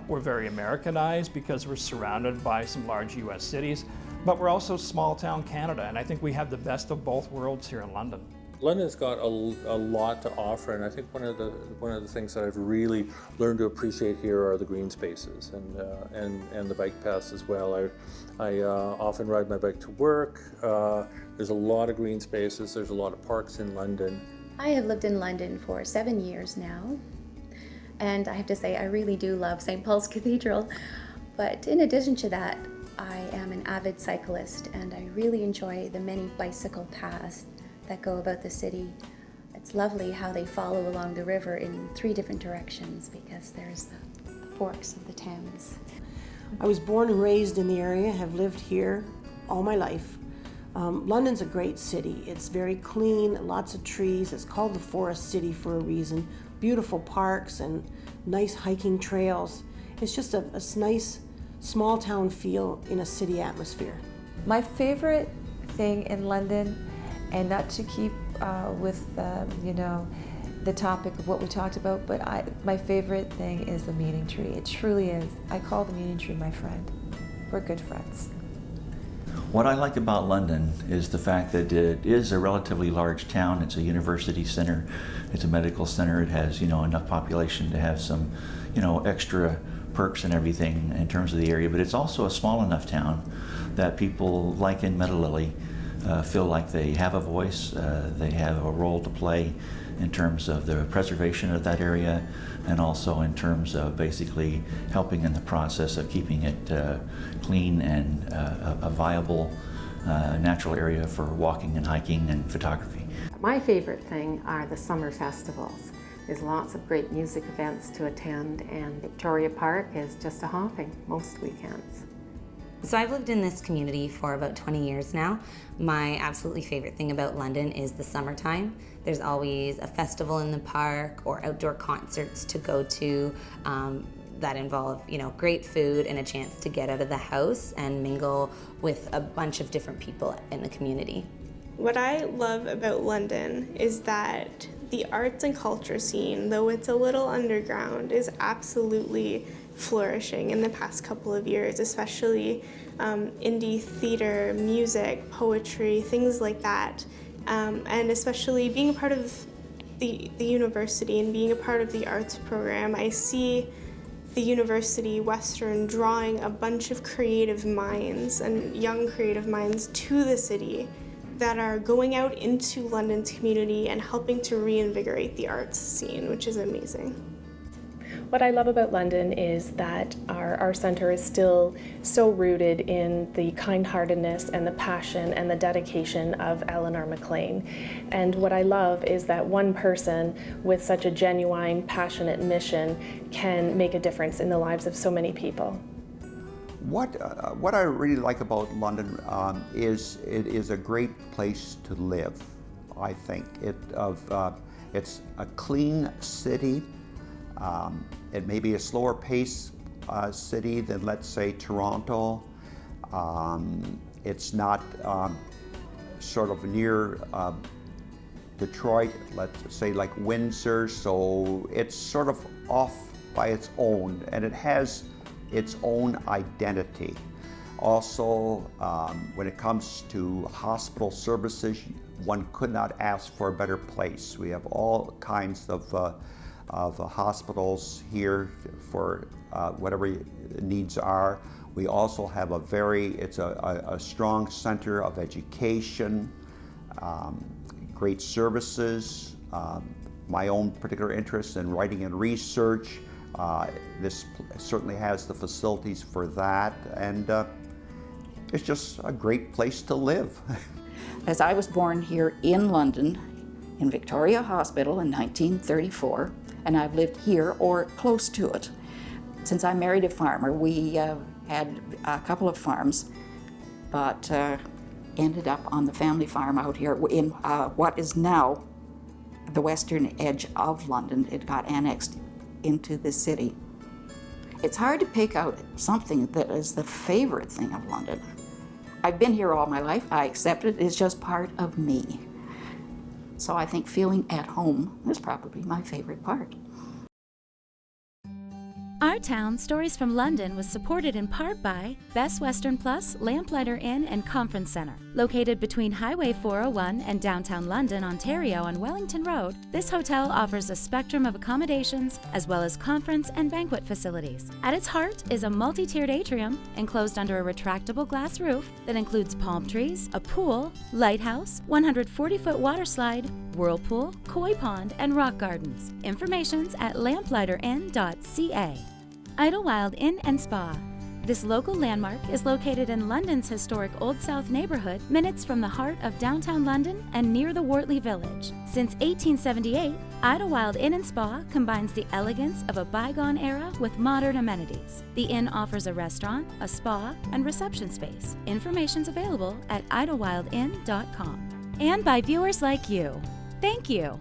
We're very Americanized because we're surrounded by some large U.S. cities, but we're also small town Canada, and I think we have the best of both worlds here in London. London's got a lot to offer, and I think one of the things that I've really learned to appreciate here are the green spaces and the bike paths as well. I often ride my bike to work. There's a lot of green spaces. There's a lot of parks in London. I have lived in London for 7 years now, and I have to say I really do love St. Paul's Cathedral. But in addition to that, I am an avid cyclist, and I really enjoy the many bicycle paths that go about the city. It's lovely how they follow along the river in 3 different directions because there's the forks of the Thames. I was born and raised in the area, have lived here all my life. London's a great city. It's very clean, lots of trees. It's called the Forest City for a reason. Beautiful parks and nice hiking trails. It's just a nice small town feel in a city atmosphere. My favorite thing in London, and not to keep with the topic of what we talked about, but my favorite thing is the meeting tree. It truly is. I call the meeting tree my friend. We're good friends. What I like about London is the fact that it is a relatively large town. It's a university center. It's a medical center. It has, enough population to have some, extra perks and everything in terms of the area. But it's also a small enough town that people, like in Metelli, feel like they have a voice, they have a role to play in terms of the preservation of that area, and also in terms of basically helping in the process of keeping it clean and a viable natural area for walking and hiking and photography. My favorite thing are the summer festivals. There's lots of great music events to attend, and Victoria Park is just a hopping most weekends. So I've lived in this community for about 20 years now. My absolutely favorite thing about London is the summertime. There's always a festival in the park or outdoor concerts to go to that involve, great food and a chance to get out of the house and mingle with a bunch of different people in the community. What I love about London is that the arts and culture scene, though it's a little underground, is absolutely flourishing in the past couple of years, especially indie theater, music, poetry, things like that. And especially being a part of the university and being a part of the arts program, I see the University Western drawing a bunch of creative minds and young creative minds to the city that are going out into London's community and helping to reinvigorate the arts scene, which is amazing. What I love about London is that our centre is still so rooted in the kind-heartedness and the passion and the dedication of Eleanor McLean. And what I love is that one person with such a genuine, passionate mission can make a difference in the lives of so many people. What I really like about London is it is a great place to live. I think it's a clean city. It may be a slower pace city than, let's say, Toronto. It's not sort of near Detroit, let's say like Windsor, so it's sort of off by its own, and it has its own identity. Also, when it comes to hospital services, one could not ask for a better place. We have all kinds of hospitals here for whatever needs are. We also have it's a strong center of education, great services, my own particular interest in writing and research. This certainly has the facilities for that, and it's just a great place to live. As I was born here in London, in Victoria Hospital in 1934, and I've lived here or close to it. Since I married a farmer, we had a couple of farms, but ended up on the family farm out here in what is now the western edge of London. It got annexed into the city. It's hard to pick out something that is the favorite thing of London. I've been here all my life. I accept it. It's just part of me. So I think feeling at home is probably my favorite part. Our Town Stories from London was supported in part by Best Western Plus, Lamplighter Inn and Conference Centre. Located between Highway 401 and downtown London, Ontario on Wellington Road, this hotel offers a spectrum of accommodations as well as conference and banquet facilities. At its heart is a multi-tiered atrium enclosed under a retractable glass roof that includes palm trees, a pool, lighthouse, 140-foot water slide, whirlpool, koi pond, and rock gardens. Information's at lamplighterinn.ca. Idlewild Inn and Spa. This local landmark is located in London's historic Old South neighborhood, minutes from the heart of downtown London and near the Wortley Village. Since 1878, Idlewild Inn and Spa combines the elegance of a bygone era with modern amenities. The inn offers a restaurant, a spa, and reception space. Information's available at idlewildinn.com. And by viewers like you. Thank you.